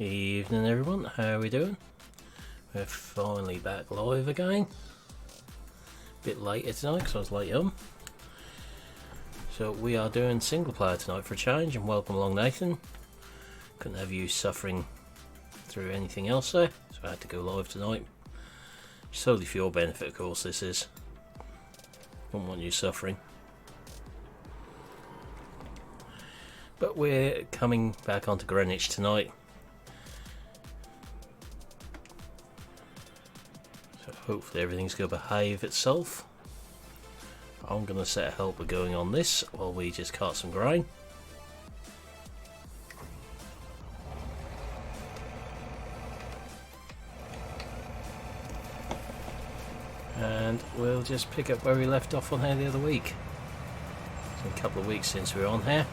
Evening everyone, how are we doing? We're finally back live again. Bit later tonight because I was late home. So we are doing single player tonight for a change, and welcome along Nathan. Couldn't have you suffering through anything else there, so I had to go live tonight. Solely for your benefit, of course this is. Don't want you suffering. But we're coming back onto Greenwich tonight. So hopefully everything's going to behave itself. I'm going to set a helper going on this while we just cut some grain. And we'll just pick up where we left off on here the other week. It's been a couple of weeks since we were on here.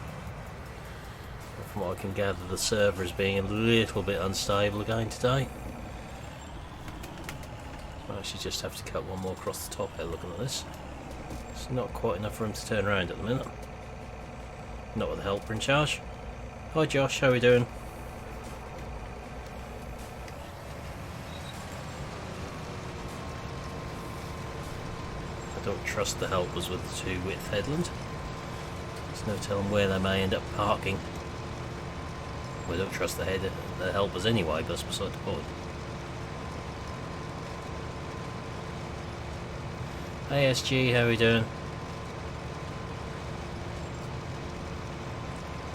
From what I can gather, the server is being a little bit unstable again today. So I actually just have to cut one more across the top here looking at this. It's not quite enough room to turn around at the minute. Not with the helper in charge. Hi Josh, how are we doing? I don't trust the helpers with the 2-width headland. There's no telling where they may end up parking. We don't trust the helpers anyway, but that's beside the point. Hey SG, how are we doing?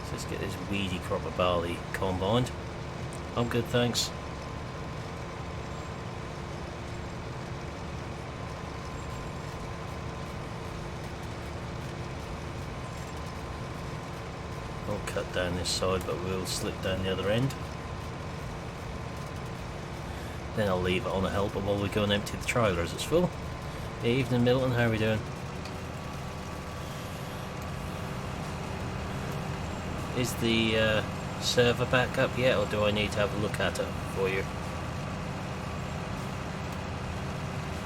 So let's get this weedy crop of barley combined. I'm good, thanks. I'll cut down this side, but we'll slip down the other end. Then I'll leave it on a helper while we go and empty the trailer as it's full. Evening Milton, how are we doing? Is the server back up yet, or do I need to have a look at it for you?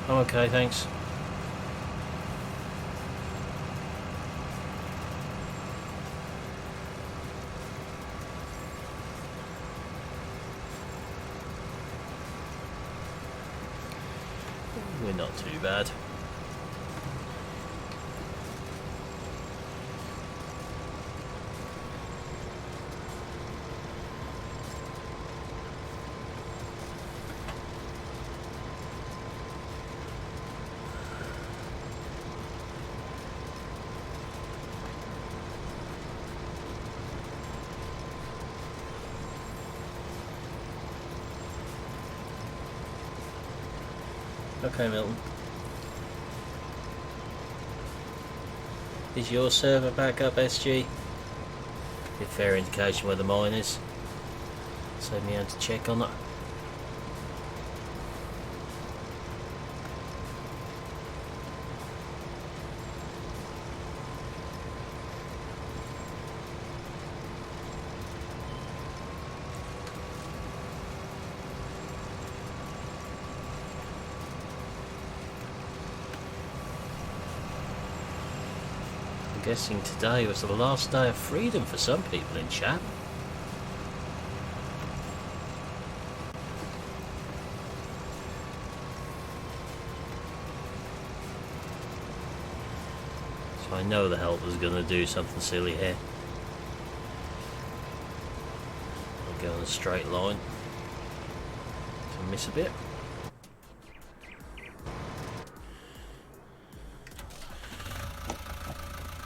I'm okay, thanks. We're not too bad. Okay, Milton. Is your server back up, SG? A fair indication whether mine is. Save me having to check on it. Guessing today was the last day of freedom for some people in chat. So I know the helper's going to do something silly here. I'll go in a straight line. To miss a bit.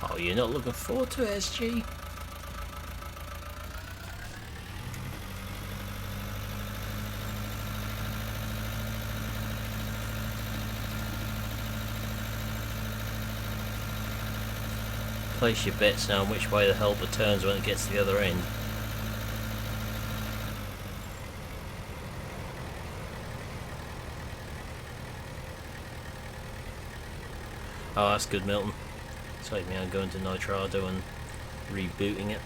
Oh, you're not looking forward to it, SG? Place your bets now on which way the helper turns when it gets to the other end. Oh, that's good, Milton. Save me on going to Nitrado and rebooting it.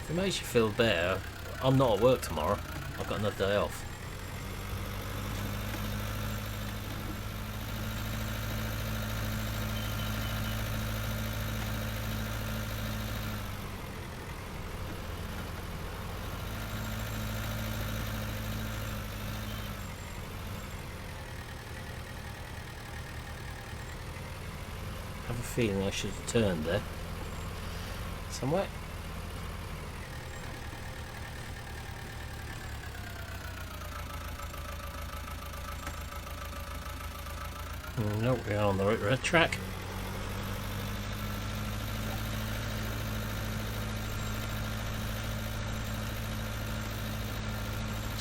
If it makes you feel better, I'm not at work tomorrow. I've got another day off. feeling I should have turned there somewhere. Nope, we're on the right track.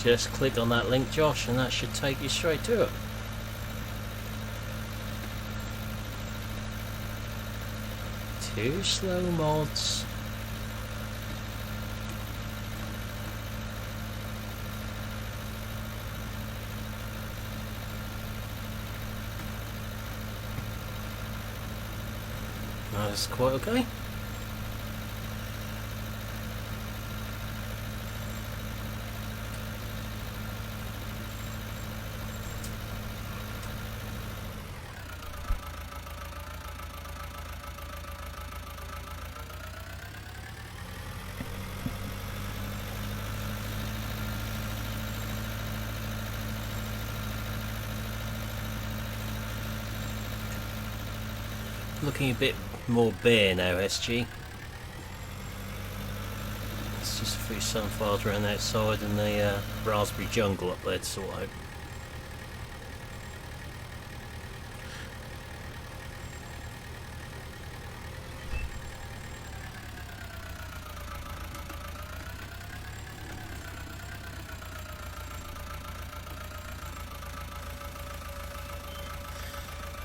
Just click on that link, Josh, and that should take you straight to it. Too slow, mods. That's quite okay. Looking a bit more bare now, SG. It's just a few sunflowers around outside and the raspberry jungle up there to sort out.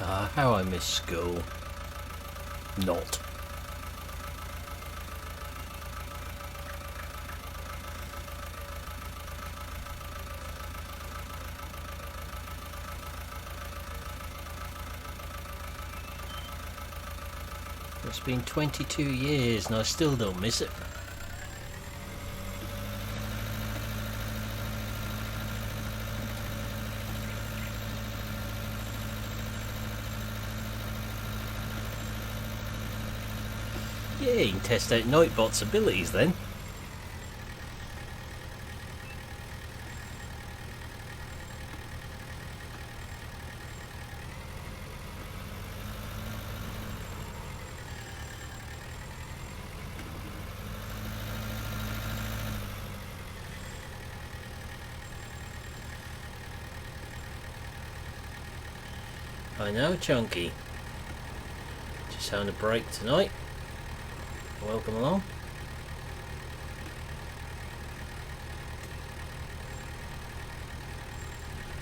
Ah, how I miss school. Not. It's been 22 years and I still don't miss it. Yeah, you can test out Nightbot's abilities then. I know, Chunky. Just having a break tonight. Welcome along.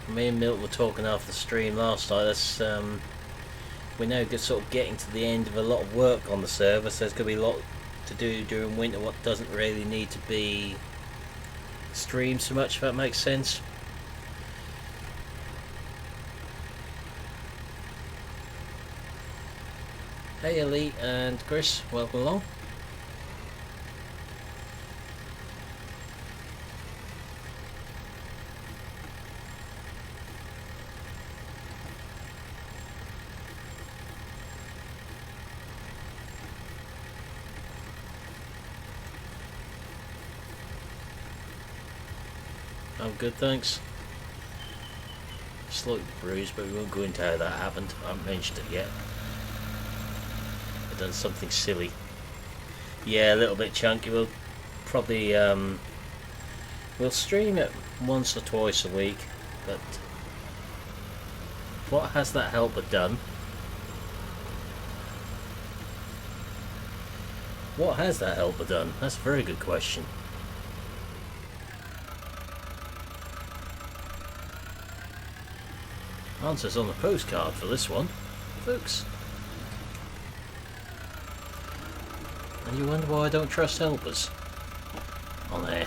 Me and Milt were talking after the stream last night. That's we're now just sort of getting to the end of a lot of work on the server, so there's going to be a lot to do during winter. What doesn't really need to be streamed so much, if that makes sense. Hey Elite and Chris, welcome along. I'm good, thanks. Slightly bruised, but we won't go into how that happened. I haven't mentioned it yet. I've done something silly. Yeah, a little bit chunky. We'll probably we'll stream it once or twice a week, but what has that helper done? What has that helper done? That's a very good question. Answers on the postcard for this one, folks. And you wonder why I don't trust helpers on there.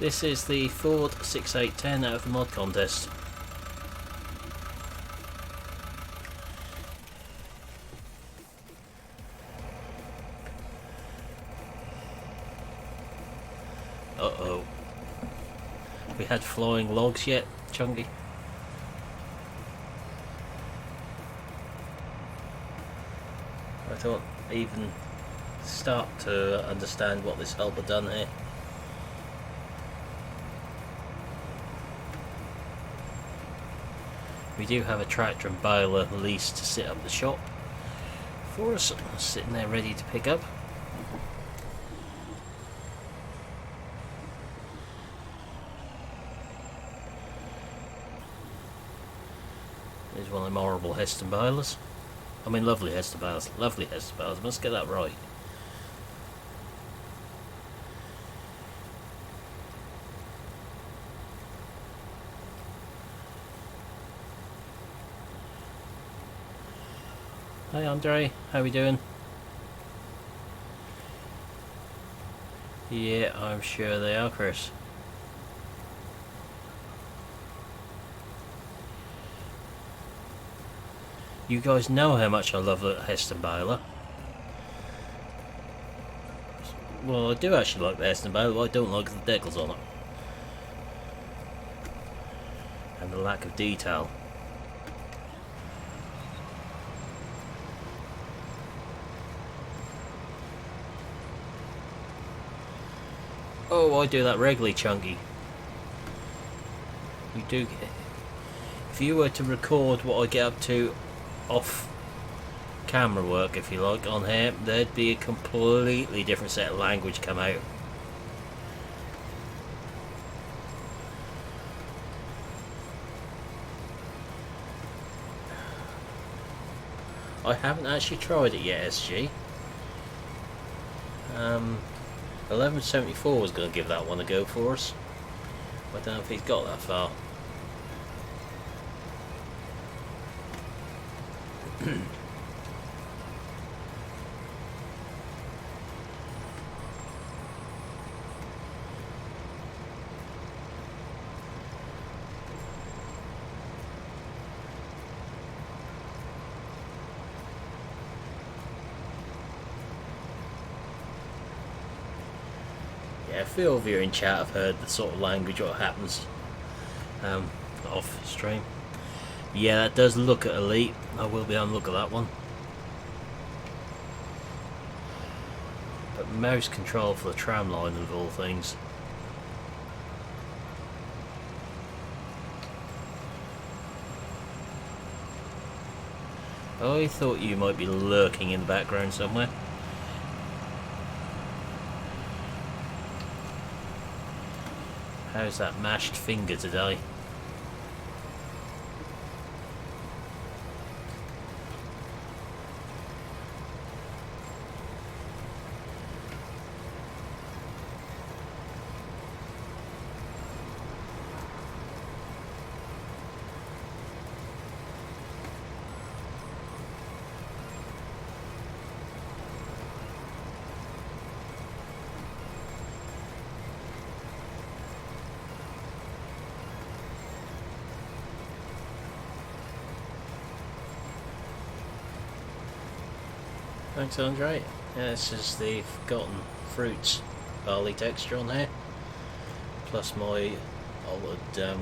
This is the Ford 6810 out of the mod contest. Uh-oh. We had flying logs yet, Chunky? I don't even start to understand what this helper done here. We do have a tractor and baler leased to sit up the shop for us, sitting there ready to pick up. There's one of them horrible Heston balers. I mean lovely Heston balers, lovely Heston balers, must get that right. Hi Andre, how we doing? Yeah, I'm sure they are, Chris. You guys know how much I love the Heston baler. Well, I do actually like the Heston baler, but I don't like the decals on it. And the lack of detail. Oh, I do that regularly, Chunky. You do. If you were to record what I get up to off camera work, if you like, on here, there'd be a completely different set of language come out. I haven't actually tried it yet, SG. 1174 was going to give that one a go for us. I don't know if he's got that far. Yeah, a few of you in chat have heard the sort of language what happens off stream. Yeah, that does look at Elite. I will be on the look at that one. But mouse control for the tram line of all things. I thought you might be lurking in the background somewhere. How's that mashed finger today? Thanks, Andre. Yeah, this is the Forgotten Fruits barley texture on there, plus my altered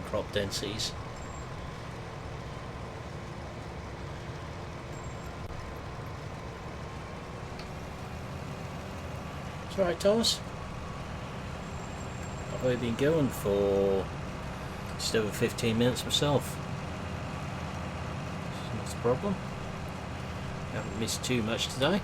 crop densities. It's alright, Thomas. I've only been going for just over 15 minutes myself. That's not a problem. Haven't missed too much today.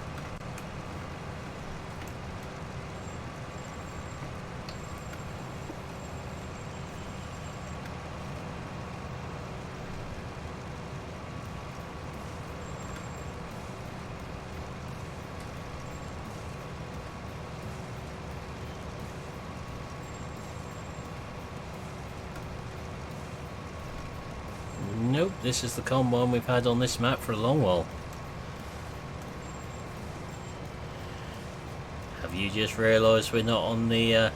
Nope, this is the combine we've had on this map for a long while. Have you just realised we're not on the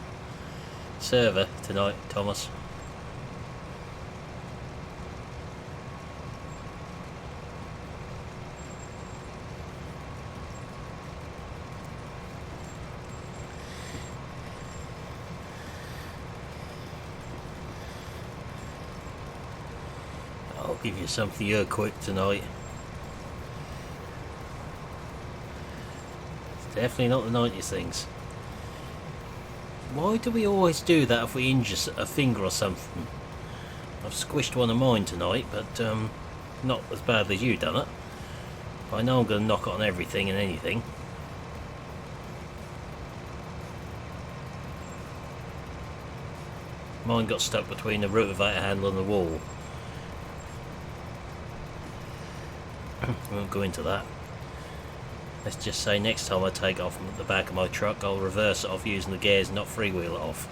server tonight, Thomas? I'll give you something here quick tonight. Definitely not the 90s things. Why do we always do that if we injure a finger or something? I've squished one of mine tonight, but Not as badly as you done it. But I know I'm going to knock it on everything and anything. Mine got stuck between the rotavator handle and the wall. We won't go into that. Let's just say next time I take it off the back of my truck, I'll reverse it off using the gears and not freewheel it off.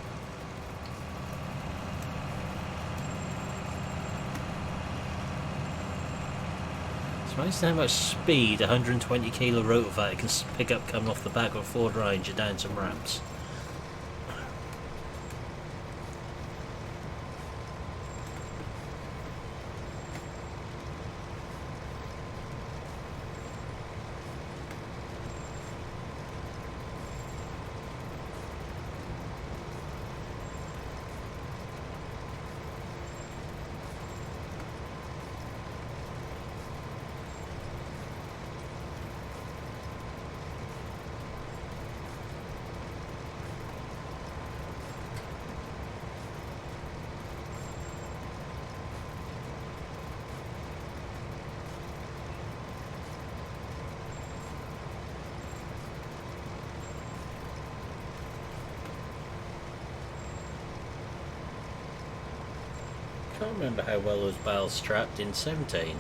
It's amazing how much speed a 120 kilo rotavator can pick up coming off the back of a Ford Ranger down some ramps. I can't remember how well those bales strapped in 17.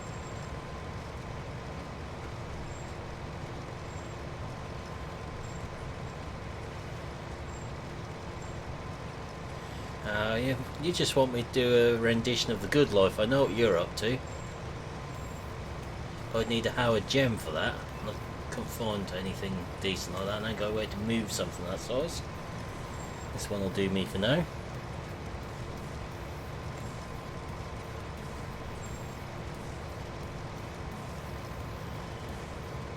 You just want me to do a rendition of The Good Life. I know what you're up to. I'd need a Howard gem for that. I couldn't find anything decent like that, and I go away to move something that size. This one will do me for now.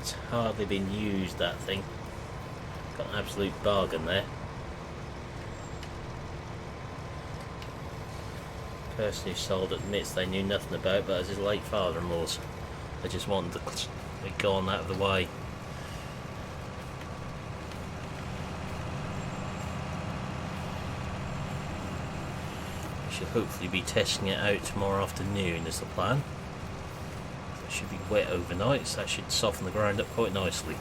It's hardly been used, that thing. Got an absolute bargain there. The person who sold it admits they knew nothing about, but as his late father-in-law's. They just wanted to be gone out of the way. We should hopefully be testing it out tomorrow afternoon is the plan. It should be wet overnight, so that should soften the ground up quite nicely.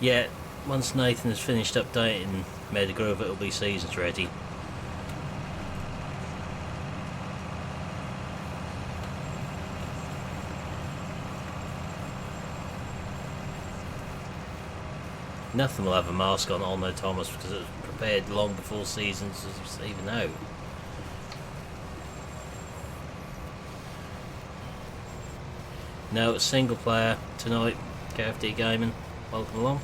Yeah, once Nathan has finished updating Motherboard, it'll be seasons ready. Nothing will have a mask on there, Thomas, because it was prepared long before seasons was even out. No, it's single player tonight. KFD Gaming, welcome along.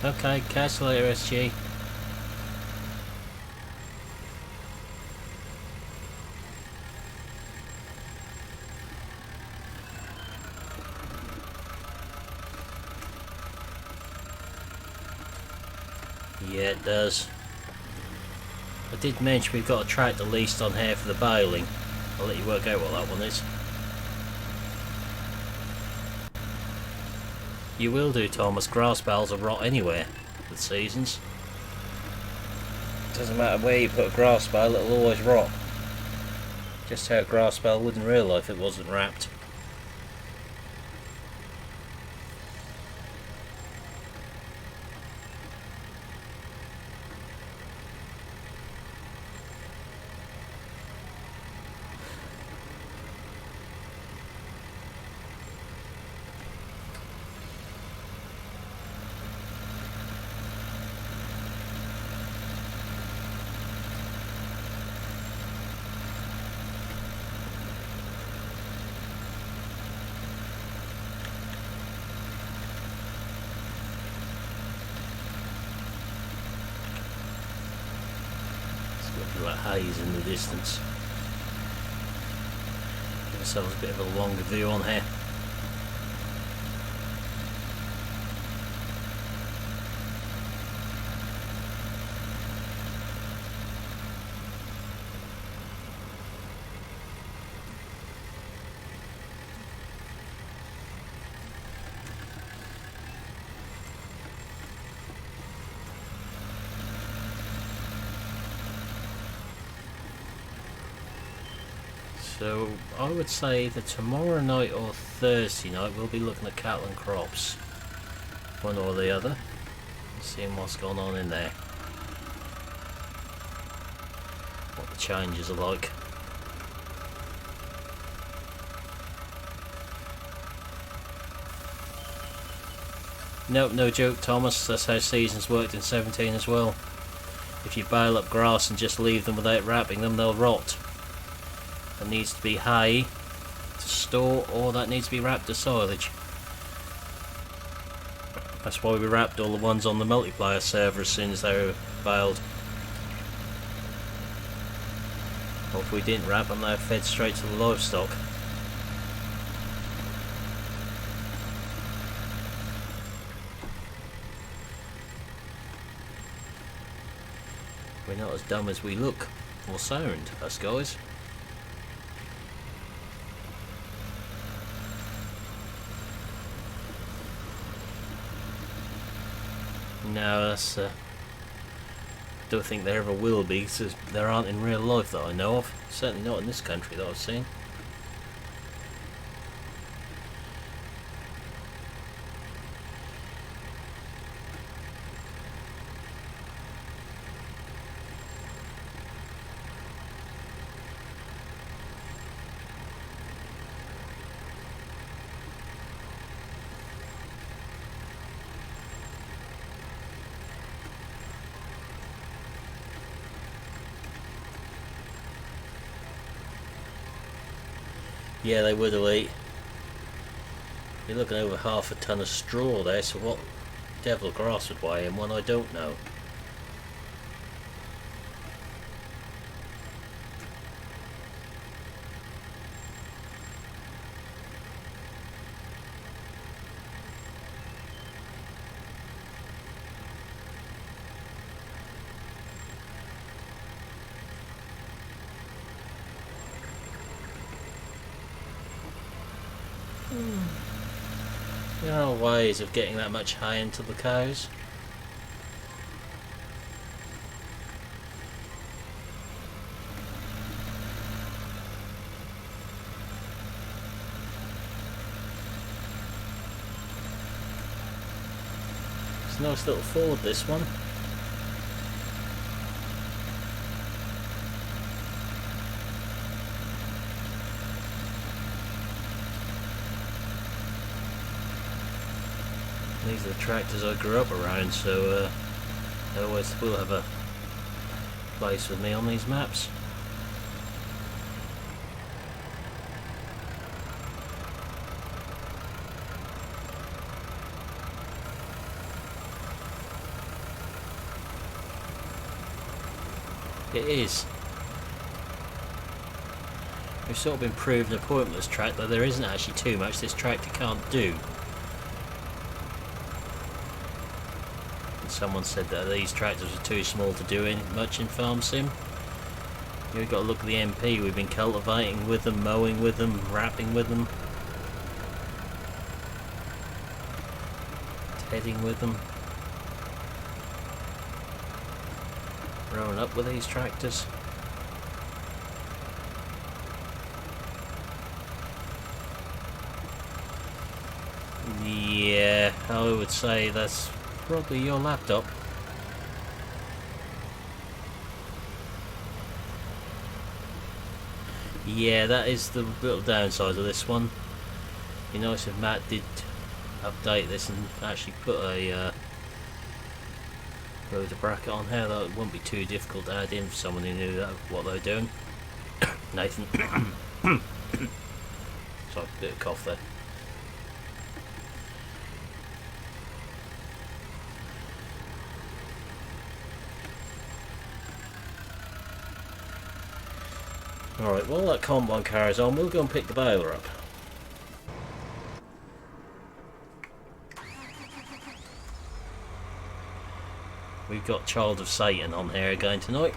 Okay, catch you later, SG. Yeah, it does. I did mention we've got a tractor leased on here for the baling. I'll let you work out what that one is. You will do, Thomas. Grass bales will rot anywhere with seasons. Doesn't matter where you put a grass bale, it'll always rot. Just how a grass bale would in real life if it wasn't wrapped. Look at that haze in the distance. Give ourselves a bit of a longer view on here. So I would say that tomorrow night or Thursday night we'll be looking at cattle and crops, one or the other, and seeing what's going on in there, what the changes are like. Nope, no joke, Thomas, that's how seasons worked in 17 as well. If you bale up grass and just leave them without wrapping them, they'll rot. There needs to be hay to store, or that needs to be wrapped as silage. That's why we wrapped all the ones on the multiplayer server as soon as they were baled. Or if we didn't wrap them, they're fed straight to the livestock. We're not as dumb as we look or sound, us guys. No, that's don't think there ever will be, because there aren't in real life that I know of. Certainly not in this country that I've seen. Yeah, they would have eat. You're looking over half a ton of straw there, so what devil grass would weigh in one, I don't know. There are ways of getting that much hay into the cows. It's a nice little Ford, this one. These are the tractors I grew up around, so they always will have a place with me on these maps. It is. We've sort of been proving a point with this track that there isn't actually too much this tractor can't do. Someone said that these tractors are too small to do much in farm sim. You've got to look at the MP. We've been cultivating with them, mowing with them, wrapping with them, tedding with them, growing up with these tractors. Yeah, I would say that's probably your laptop. Yeah, that is the little downside of this one. It'd be nice if Matt did update this and actually put a rotor bracket on here. That wouldn't be too difficult to add in for someone who knew what they were doing. Nathan. Sorry, a bit of cough there. Alright, while that combine carries on, we'll go and pick the baler up. We've got Child of Satan on here again tonight.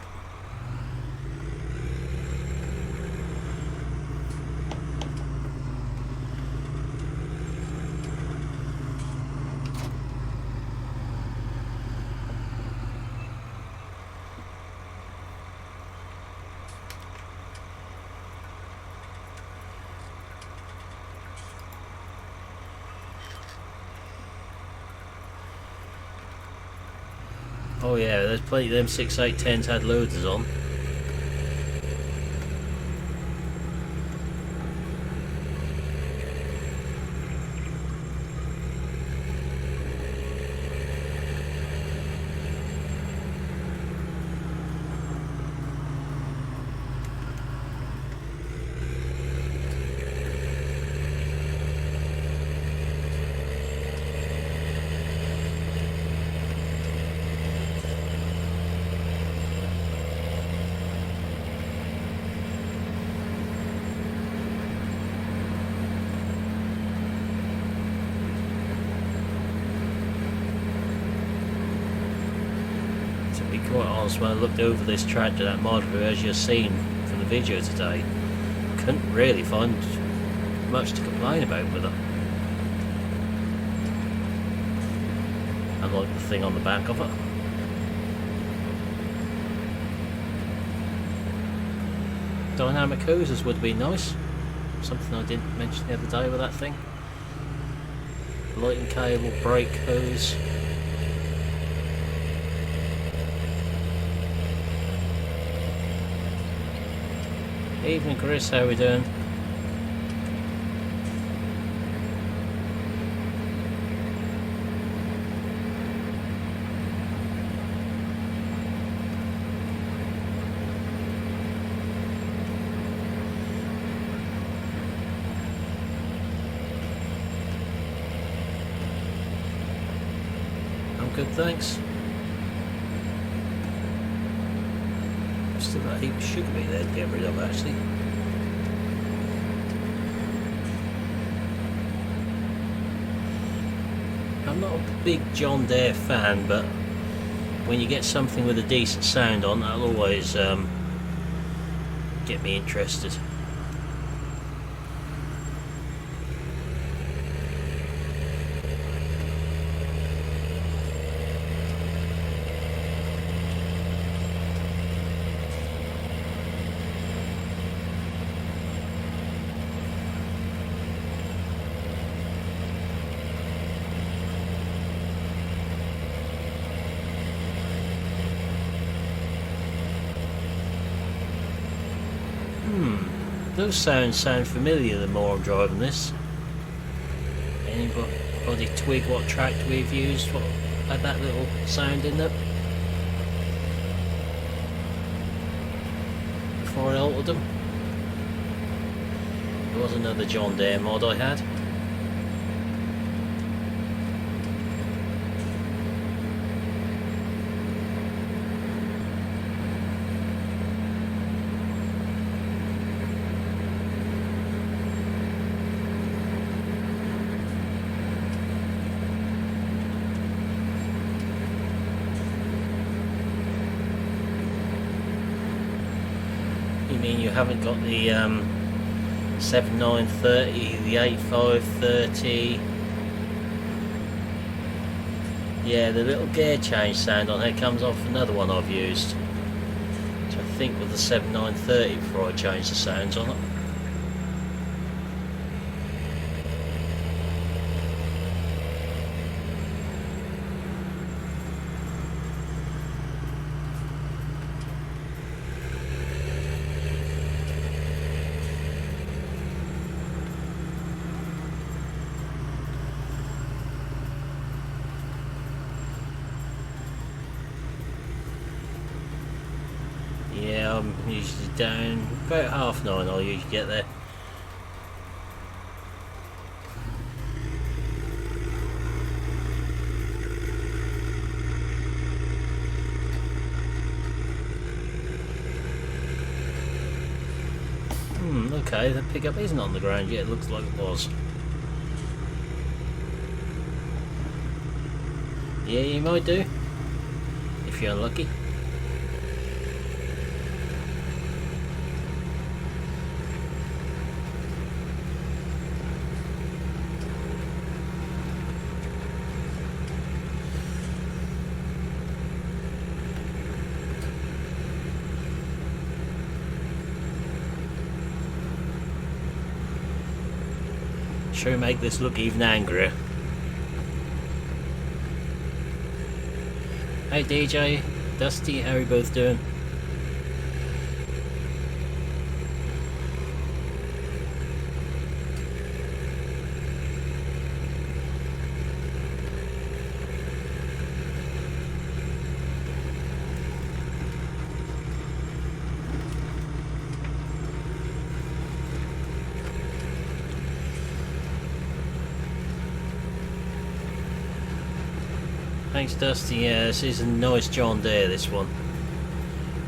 Oh yeah, there's plenty of them 6810s had loaders on. Quite honest, when I looked over this track to that monitor, as you've seen from the video today, couldn't really find much to complain about with it. Unlike the thing on the back of it. Dynamic hoses would be nice. Something I didn't mention the other day with that thing. Lighting cable, brake hose. Evening Chris, how are we doing? I'm good, thanks. Still got a heap of sugar beet there to get rid of, actually. I'm not a big John Deere fan, but when you get something with a decent sound on, that'll always get me interested. Those sounds sound familiar the more I'm driving this. Anybody twig what tractor we've used? What had that little sound in it? Before I altered them. There was another John Deere mod I had. You mean you haven't got the 7930, the 8530? Yeah, the little gear change sound on it comes off another one I've used, which I think was the 7930 before I changed the sounds on it. Yeah, I'm usually down about 9:30. I'll usually get there. Okay, the pickup isn't on the ground yet, it looks like it was. Yeah, you might do, if you're lucky. Sure make this look even angrier. Hey DJ, Dusty, how are you both doing? Thanks Dusty, yeah, this is a nice John Deere, this one.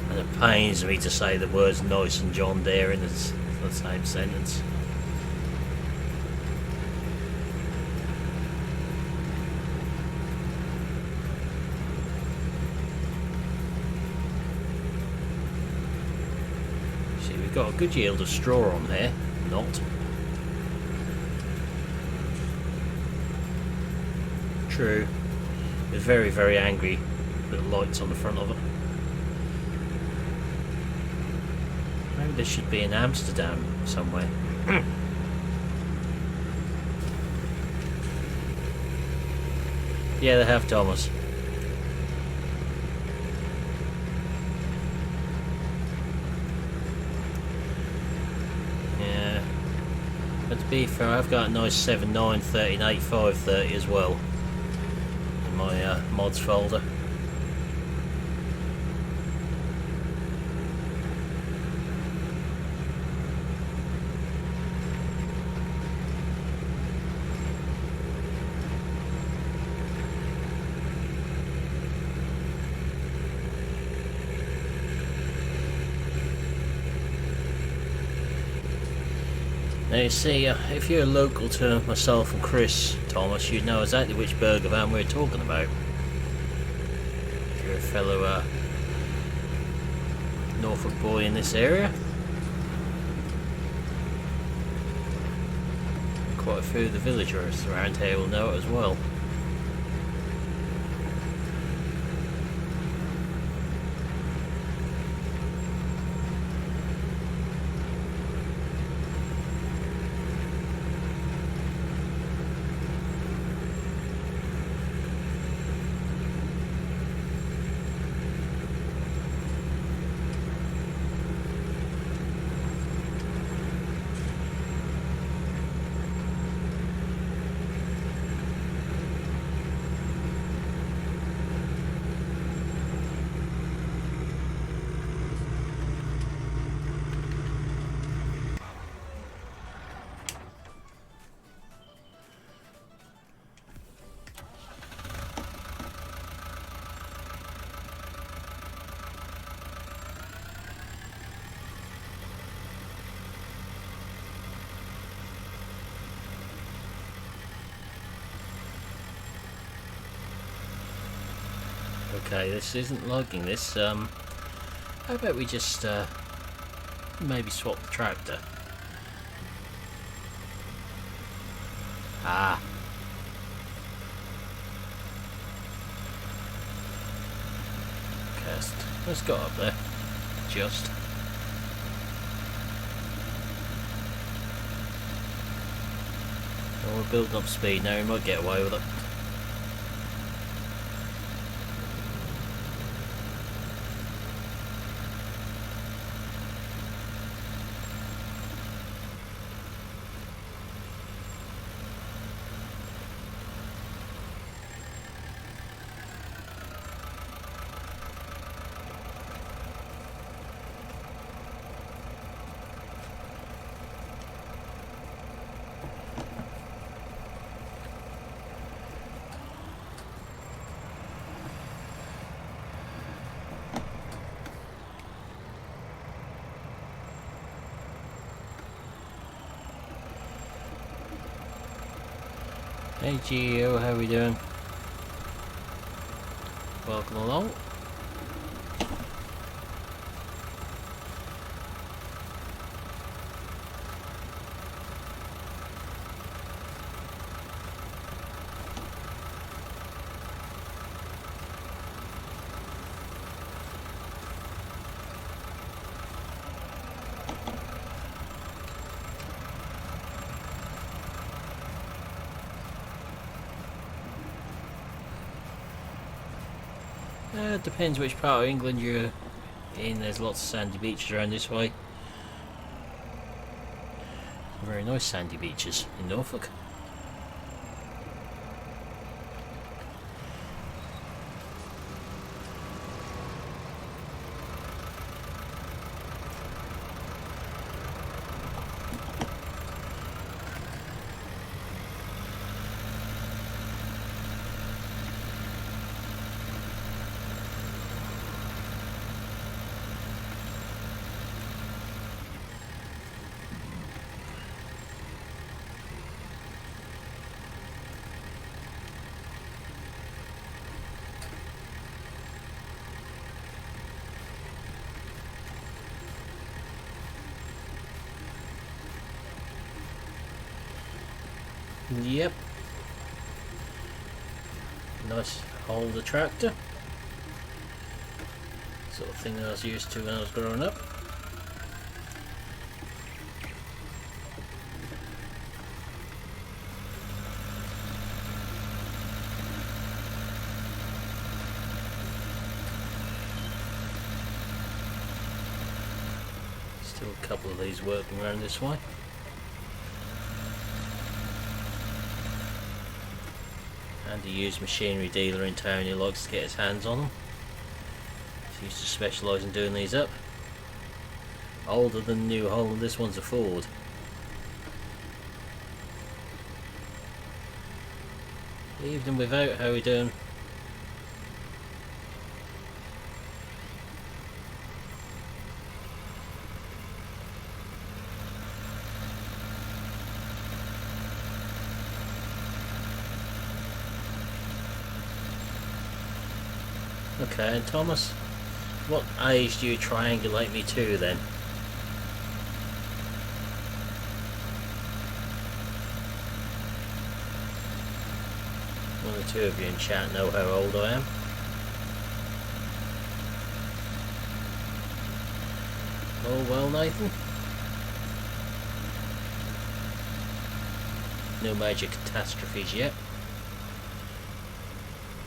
And it pains me to say the words nice and John Deere in the same sentence. See, we've got a good yield of straw on there, not. True. It's very, very angry little lights on the front of it. Maybe this should be in Amsterdam somewhere. Yeah, they have, Thomas. Yeah. But to be fair, I've got a nice 7.9 38 530 as well. My mods folder. Now you see, if you're local to myself and Chris, Thomas, you'd know exactly which burger van we're talking about. If you're a fellow Norfolk boy in this area. Quite a few of the villagers around here will know it as well. Okay, this isn't logging this. How about we just maybe swap the tractor? Ah. Cast. Let's go up there. Just. Oh, we're building up speed now, we might get away with it. Hey Geo, how we doing? Welcome along. It depends which part of England you're in. There's lots of sandy beaches around this way. Very nice sandy beaches in Norfolk. Yep. Nice Holder tractor. Sort of thing that I was used to when I was growing up. Still a couple of these working around this way. And a used machinery dealer in town who likes to get his hands on them. He used to specialise in doing these up. Older than New Holland, this one's a Ford. Evening without, how we doing? Okay, and Thomas, what age do you triangulate me to then? One or two of you in chat know how old I am. Oh well, Nathan. No major catastrophes yet.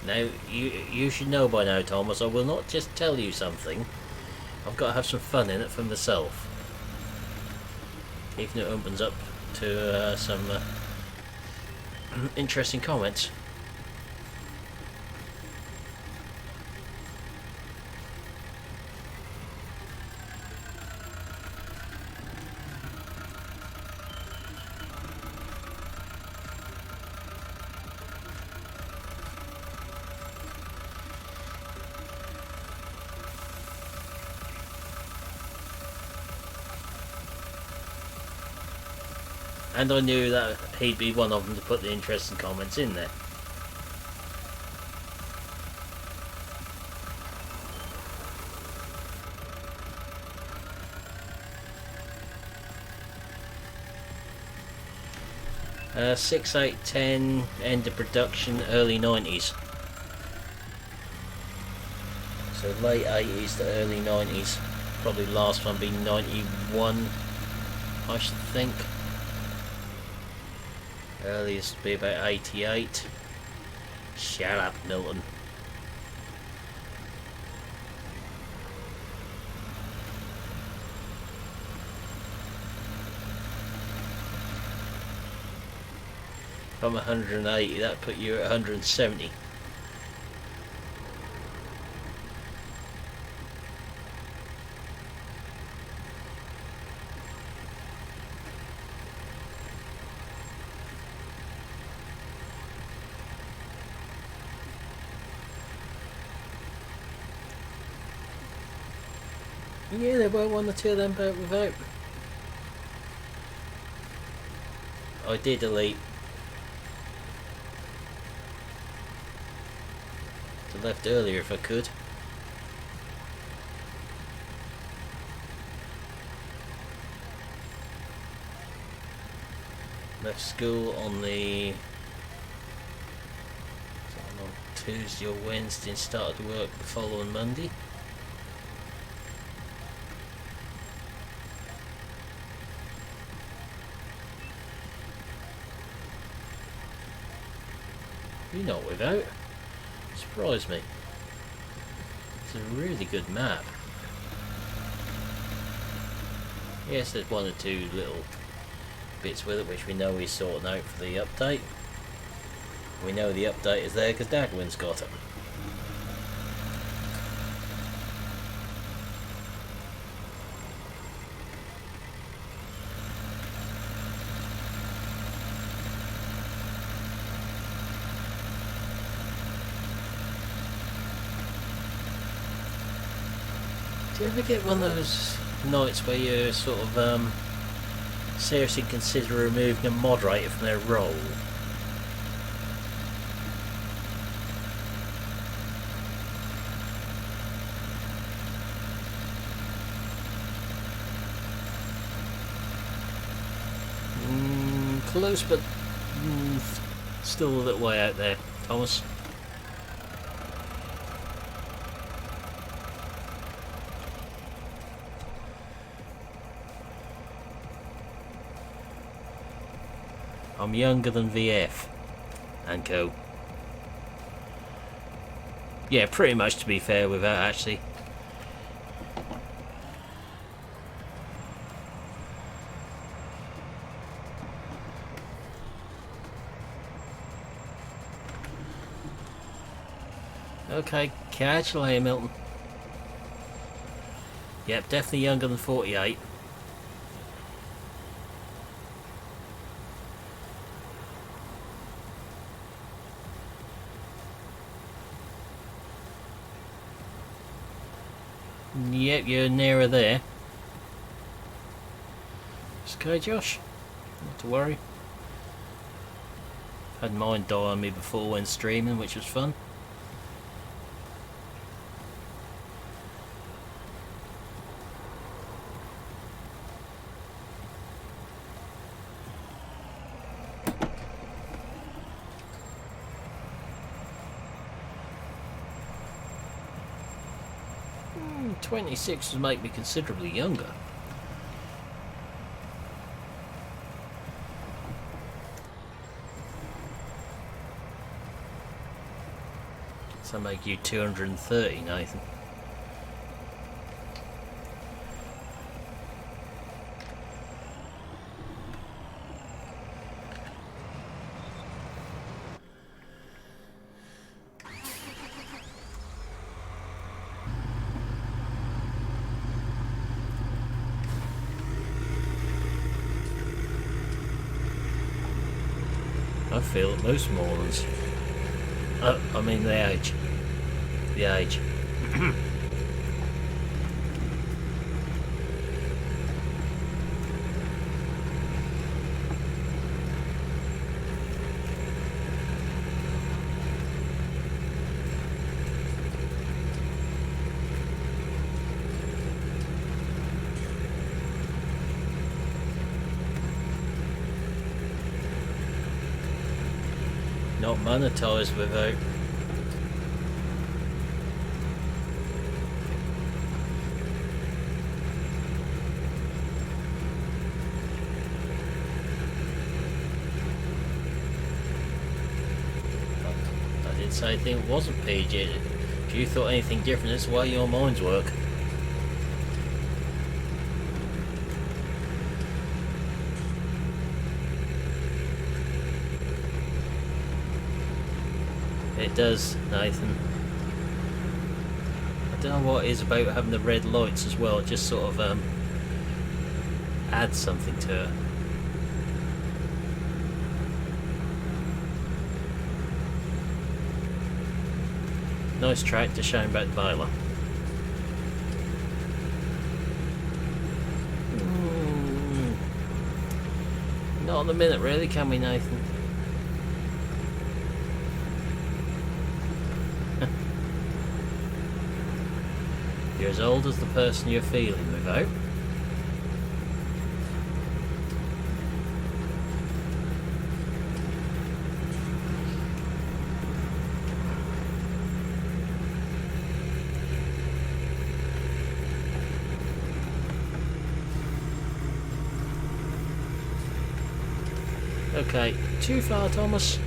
Now, you should know by now, Thomas, I will not just tell you something. I've got to have some fun in it for myself. Even if it opens up to some interesting comments. And I knew that he'd be one of them to put the interesting comments in there. Uh, 6810, end of production, early 90s. So late 80s to early 90s. Probably last one being 91, I should think. Earliest would be about 88. Shut up, Milton. If I'm 180, that put you at 170. Yeah, there were one or two of them but without. I did delete left earlier if I could. Left school on the Tuesday or Wednesday and started work the following Monday. You know without. Surprised me. It's a really good map. Yes, there's one or two little bits with it which we know he's sorting out for the update. We know the update is there because Dagwin's got it. Do you ever get one of those nights where you sort of seriously consider removing a moderator from their role? Close, but still a little way out there, Thomas. I'm younger than VF and co. Yeah, pretty much, to be fair, without actually. Okay, catch you later, Milton. Yep, definitely younger than 48. Yep, you're nearer there. It's okay, Josh. Not to worry. Had mine die on me before when streaming, which was fun. Hmm, 26 would make me considerably younger. So make you 230, Nathan. I feel it most mornings. I mean the age. The age. Not monetized without. I didn't say anything it wasn't PG. If you thought anything different, that's the way your minds work. It does, Nathan. I don't know what it is about having the red lights as well. It just sort of adds something to it. Nice track to shine back the baler. Not in a minute, really, can we, Nathan? You're as old as the person you're feeling without. Okay, too far, Thomas.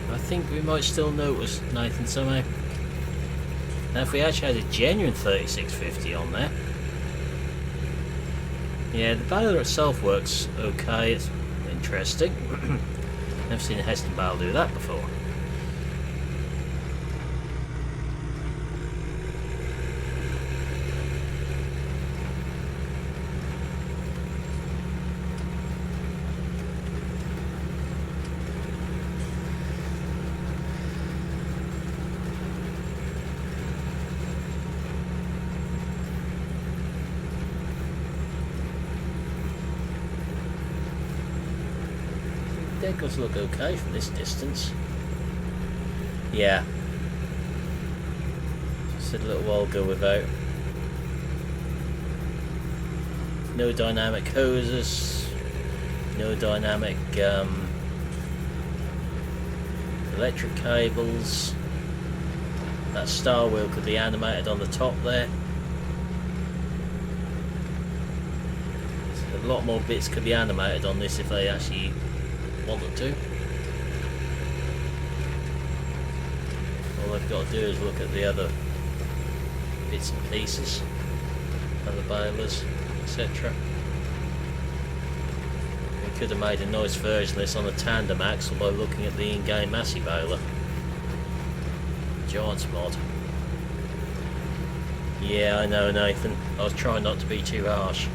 I think we might still notice Nathan somehow. Now if we actually had a genuine 3650 on there. Yeah, the baler itself works okay, it's interesting. Never seen a Heston barrel do that before. Decals look okay from this distance. Yeah. Just a little while ago without. No dynamic hoses. No dynamic electric cables. That star wheel could be animated on the top there. So a lot more bits could be animated on this if they actually wanted to. All I've got to do is look at the other bits and pieces, other balers, etc. We could have made a nice version of this on a tandem axle by looking at the in-game Massey baler. Giants mod. Yeah, I know, Nathan. I was trying not to be too harsh.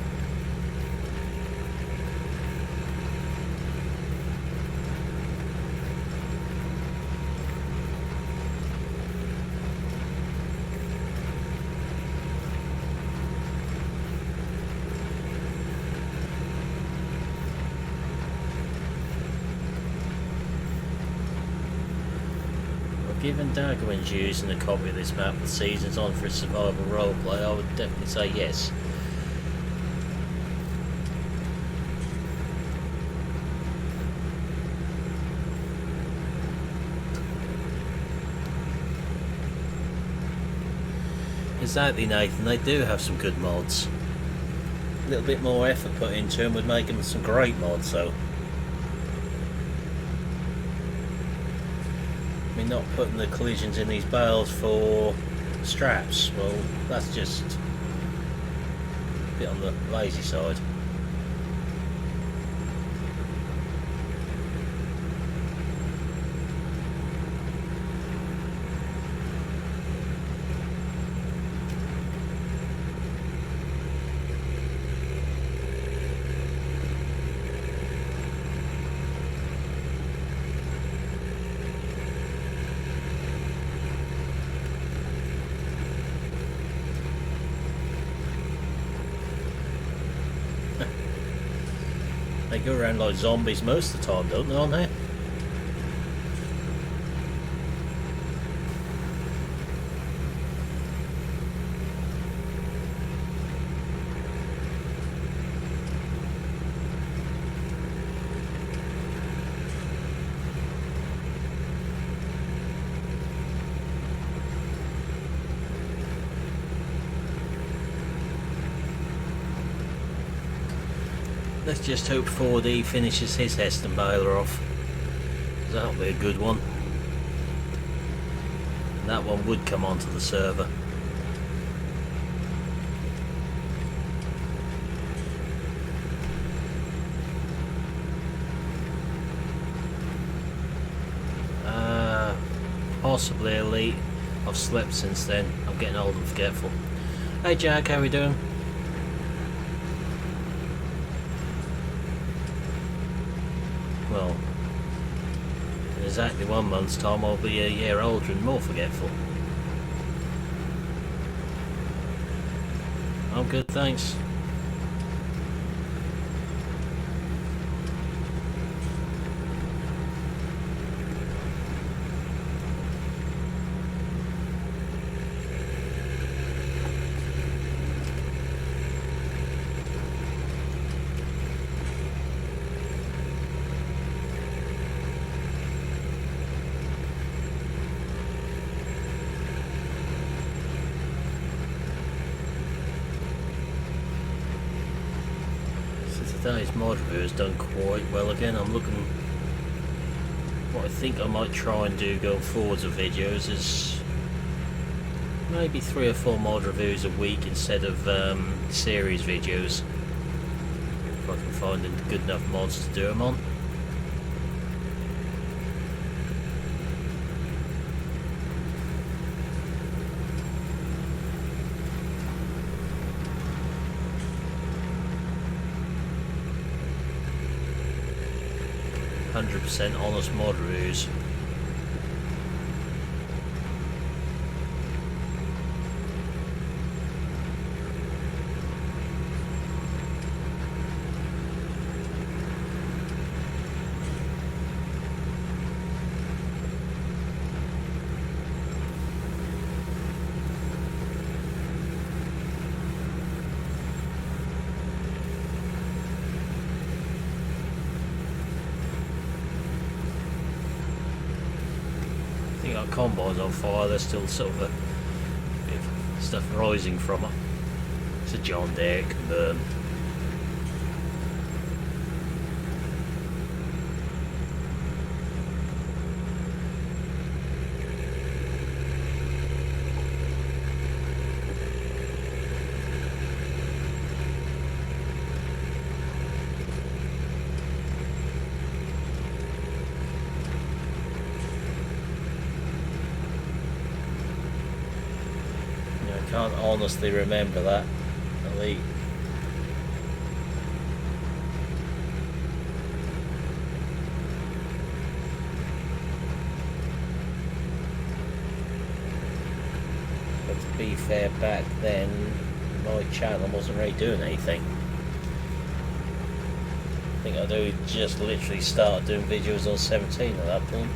Given Daggerman's using a copy of this map with seasons on for a survival roleplay, I would definitely say yes. Exactly, Nathan, they do have some good mods. A little bit more effort put into them would make them some great mods though. Not putting the collisions in these bales for straps, well, that's just a bit on the lazy side. They go around like zombies most of the time, don't they? Let's just hope 4D finishes his Heston baler off. That'll be a good one. And that one would come onto the server. possibly elite. I've slept since then. I'm getting old and forgetful. Hey Jack, how we doing? Well, in exactly 1 month's time I'll be a year older and more forgetful. I'm good, thanks. Today's mod review has done quite well again. I'm looking, what I think I might try and do going forwards with videos is maybe 3 or 4 mod reviews a week instead of series videos, if I can find good enough mods to do them on. 100% honest mod reviews. Our combine's on fire. There's still sort of a bit of stuff rising from it. It's a John Deere, it can burn. I can't honestly remember that elite. But to be fair, back then my channel wasn't really doing anything. I think I just literally started doing videos on 17 at that point.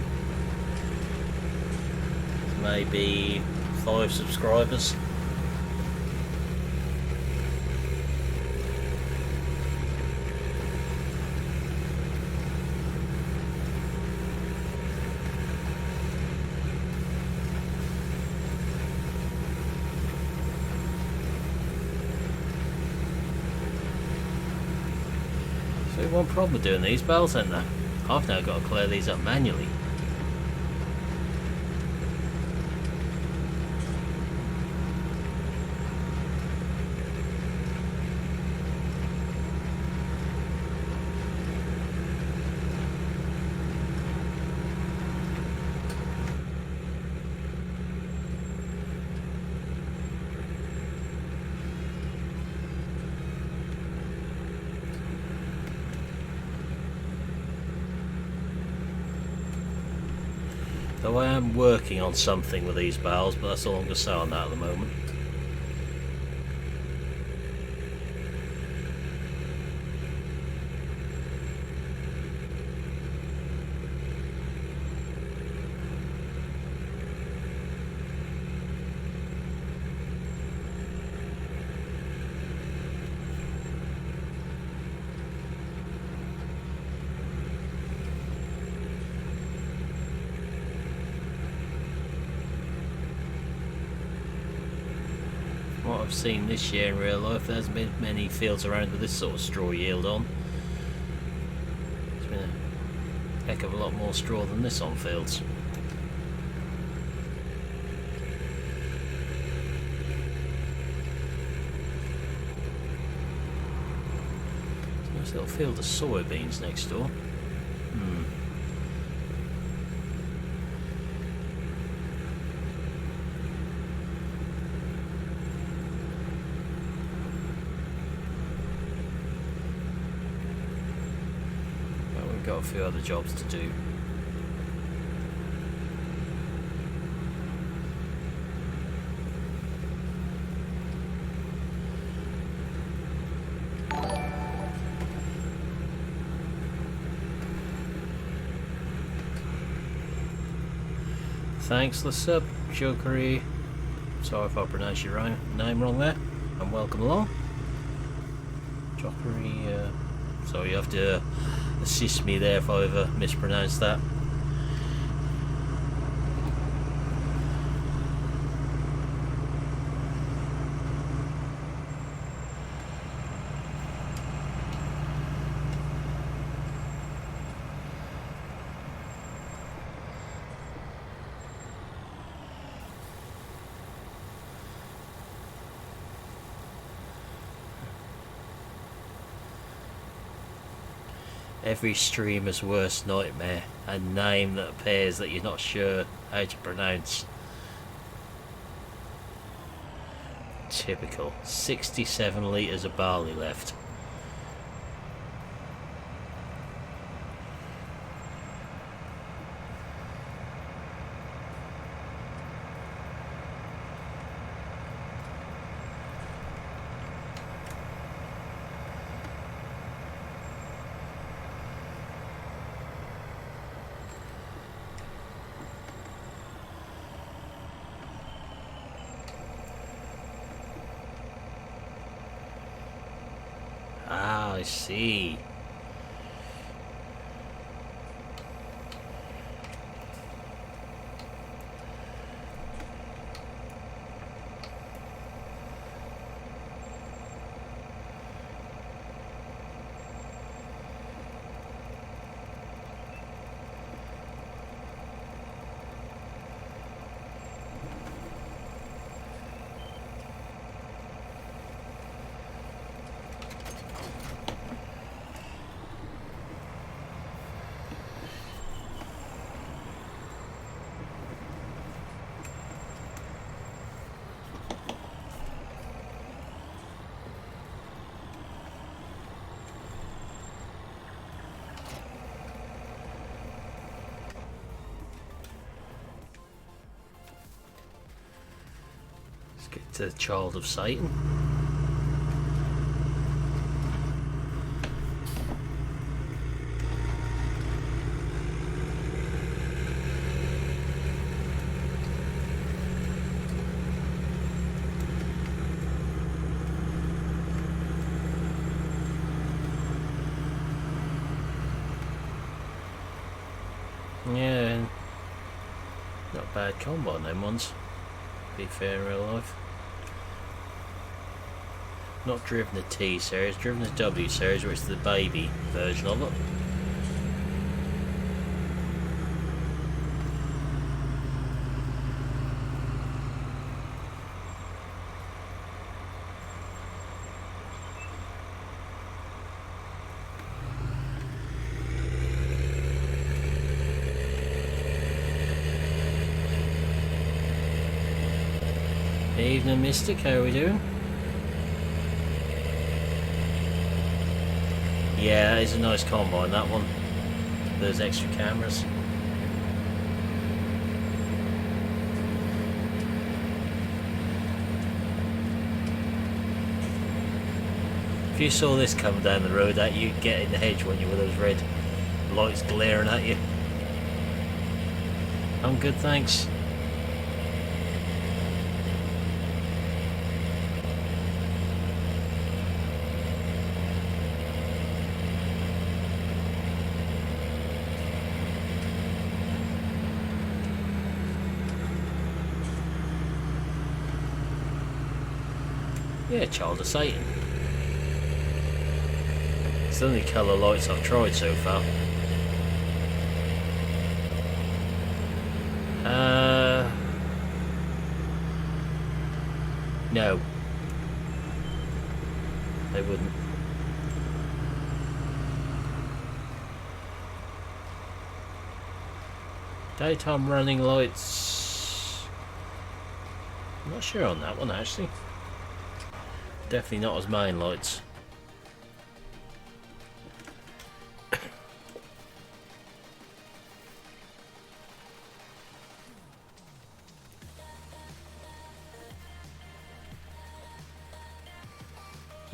Maybe 5 subscribers. So one problem with doing these bells, isn't there? I've now got to clear these up manually. Though I am working on something with these barrels, but that's all I'm going to say on that at the moment. What I've seen this year in real life, there hasn't been many fields around with this sort of straw yield on. There's been a heck of a lot more straw than this on fields. There's a nice little field of soybeans next door. got a few other jobs to do. Thanks for the sub, Jokery. Sorry if I pronounced your name wrong there, and welcome along. Jokery, so you have to assist me there if I ever mispronounce that. Every streamer's worst nightmare, a name that appears that you're not sure how to pronounce. Typical. 67 litres of barley left. I see. Get to the child of Satan. Yeah, not bad combo on them ones, to be fair in real life. Not driven the T series, driven the W series, which is the baby version of it. Evening Mystic, how are we doing? Yeah, it's a nice combo on that one. Those extra cameras. If you saw this coming down the road at you, get in the hedge when you were those red lights glaring at you. I'm good, thanks. Yeah, child of Satan. It's the only colour lights I've tried so far. No. They wouldn't. Daytime running lights. I'm not sure on that one actually. Definitely not as main lights.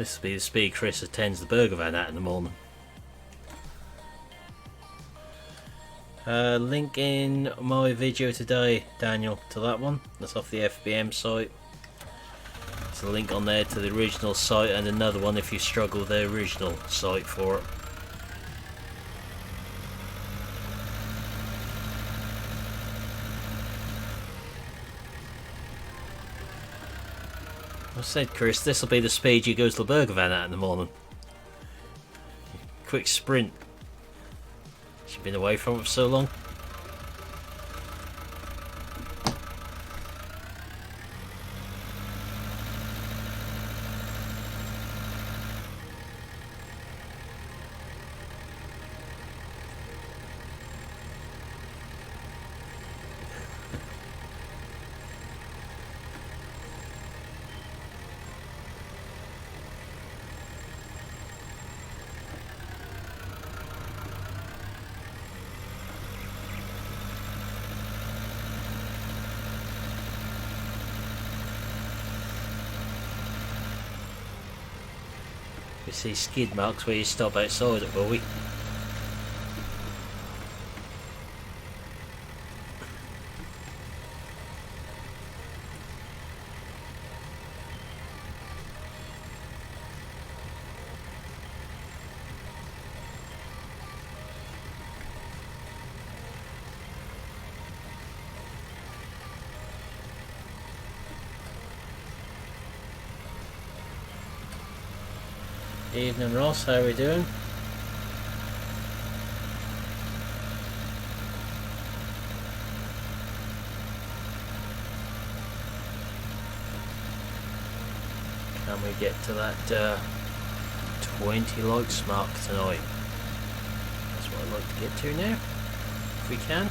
This will be the speed Chris attends the burger van at in the morning. Link in my video today, Daniel, to that one. That's off the FBM site. There's a link on there to the original site and another one if you struggle with the original site for it. I said, Chris, this will be the speed you go to the burger van at in the morning. Quick sprint. You've been away from it for so long. You see skid marks where you stop outside it, will we? Evening, Ross, how are we doing? Can we get to that 20 likes mark tonight? That's what I'd like to get to now, if we can.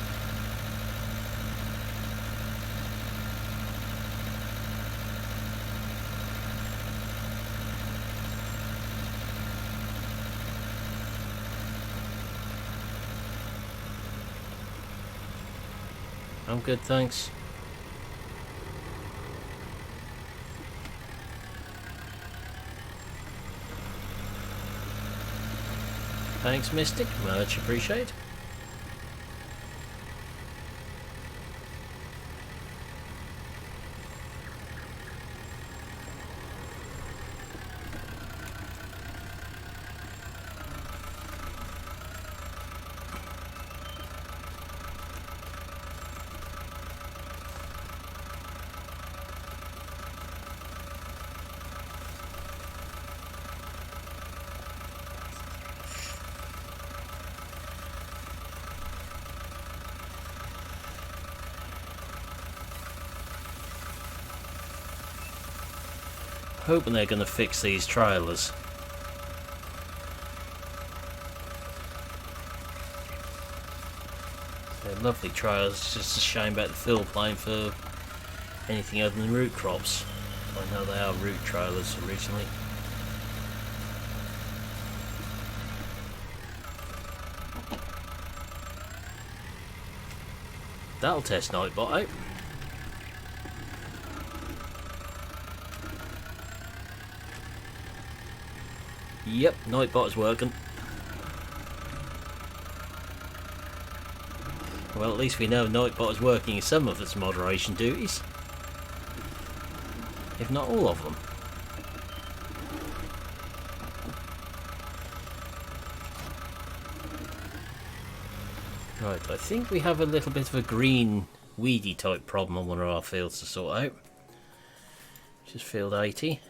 I'm good, thanks. Thanks, Mystic. Much appreciated. Hoping they're going to fix these trailers. They're lovely trailers, it's just a shame about the fill plane for anything other than root crops. I know they are root trailers originally. That'll test Nightbot out. Yep, Nightbot is working. Well, at least we know Nightbot is working in some of its moderation duties. If not all of them. Right, I think we have a little bit of a green weedy type problem on one of our fields to sort out. Which is field 80.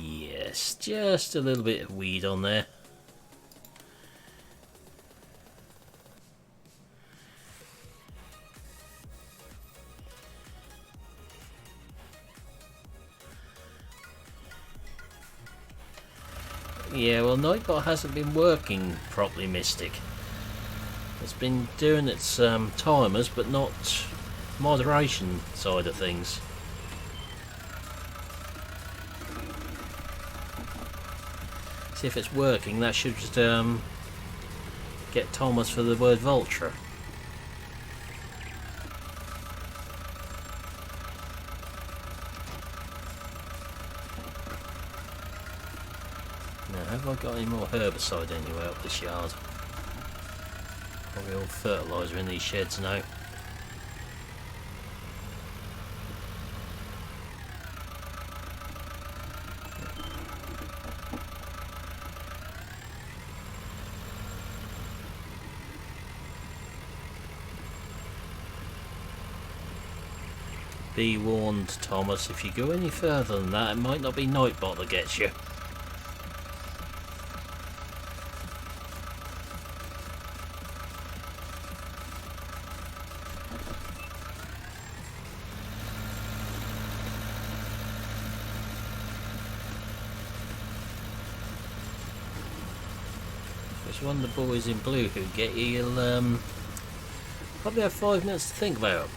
Yes, just a little bit of weed on there. Yeah, well, Nightbot hasn't been working properly, Mystic. It's been doing its timers, but not moderation side of things. See if it's working. That should just get timers for the word Vulture. have I got any more herbicide anywhere up this yard? Probably all fertiliser in these sheds now. Be warned, Thomas, if you go any further than that, it might not be Nightbot that gets you. It's one of the boys in blue who get you, you'll probably have 5 minutes to think about it.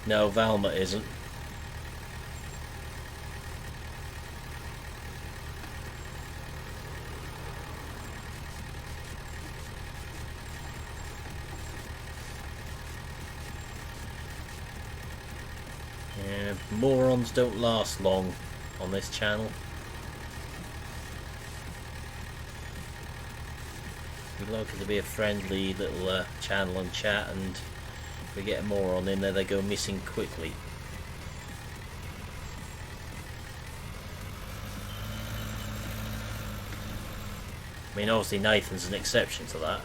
No, Valma isn't. Yeah, morons don't last long on this channel. We'd like it to be a friendly little channel and chat, and if we get a moron in there, they go missing quickly. I mean, obviously Nathan's an exception to that.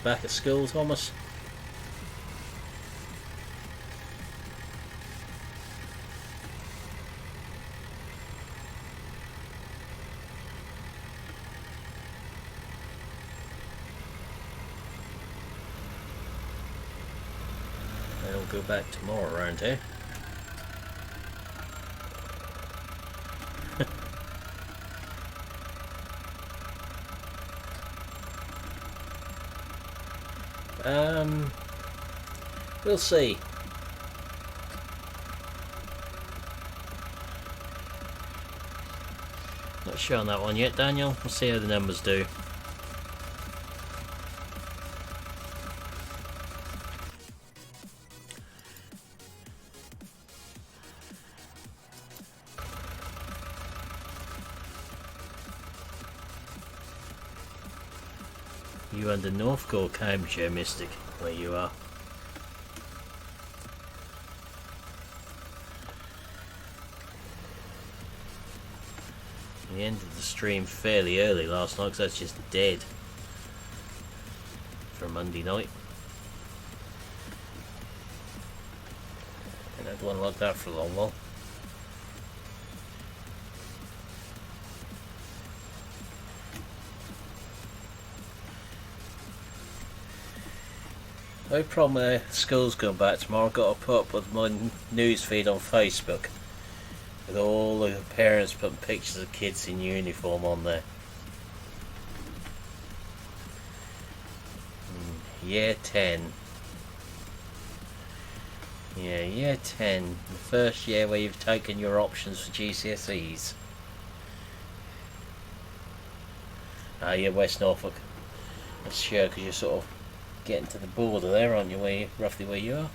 Back at school, Thomas? They'll go back tomorrow around here. We'll see. Not sure on that one yet, Daniel. We'll see how the numbers do. You under Northcore, Cambridgeshire, Mystic, where you are. We ended the stream fairly early last night because I was just dead for Monday night. And I'd one like that for a long while. No problem, school's going back tomorrow. I've got to put up with my news feed on Facebook with all the parents putting pictures of kids in uniform on there. Year 10. Yeah, year 10. The first year where you've taken your options for GCSEs. Ah, yeah, West Norfolk. That's sure, because you're sort of getting to the border there, aren't you, roughly where you are?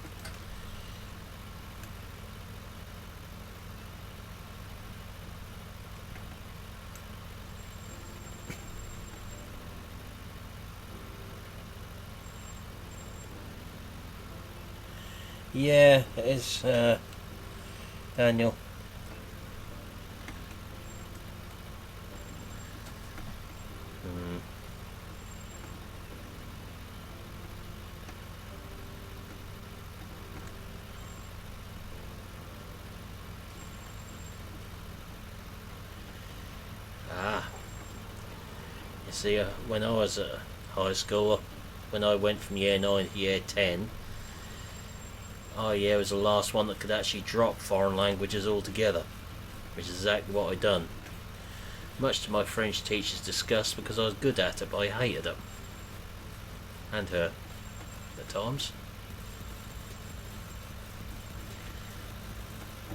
Yeah, it is, Daniel. You see, when I was at high school, when I went from year 9 to year 10, oh yeah, I was the last one that could actually drop foreign languages altogether, which is exactly what I'd done. Much to my French teacher's disgust, because I was good at it, but I hated it. And her, at times.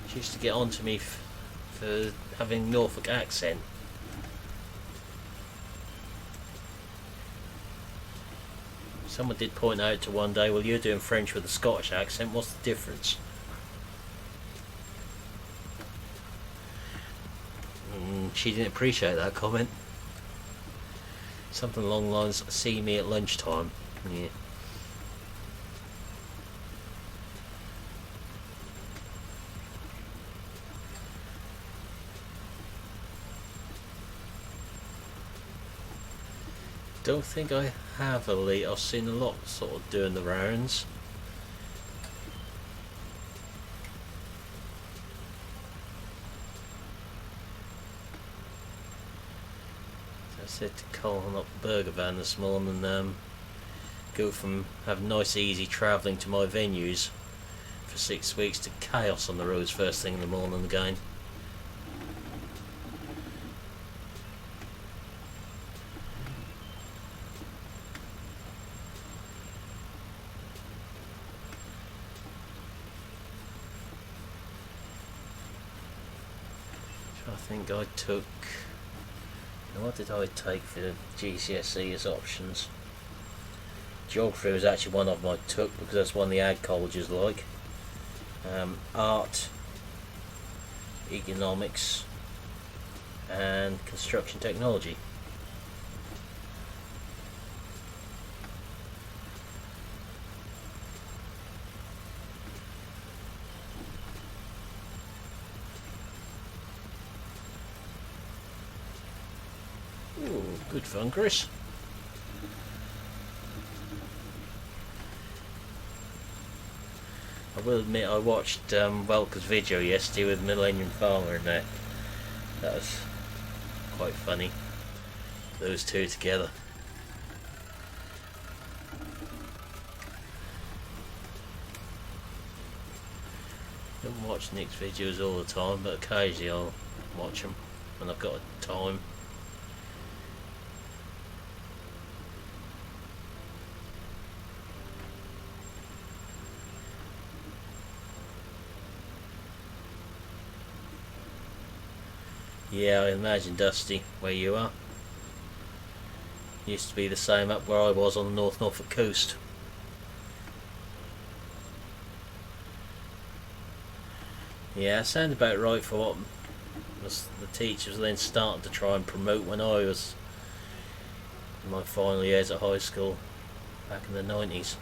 She used to get on to me for having Norfolk accent. Someone did point out to one day, well, you're doing French with a Scottish accent, what's the difference? She didn't appreciate that comment. Something along the lines, see me at lunchtime. Yeah. Don't think I have Elite. I've seen a lot sort of doing the rounds. I said to Colin up the burger van this morning, go from having nice easy travelling to my venues for 6 weeks to chaos on the roads first thing in the morning again. I think I took, what did I take for the GCSE as options? Geography was actually one of them I took because that's one the ag colleges like. Art, economics and construction technology. Ooh, good fun, Chris. I will admit I watched Welker's video yesterday with Millennium Farmer and that. That was quite funny. Those two together. I don't watch Nick's videos all the time, but occasionally I'll watch them when I've got time. Yeah, I imagine, Dusty, where you are. Used to be the same up where I was on the North Norfolk coast. Yeah, it sounded about right for what was the teachers then starting to try and promote when I was in my final years at high school back in the 90s.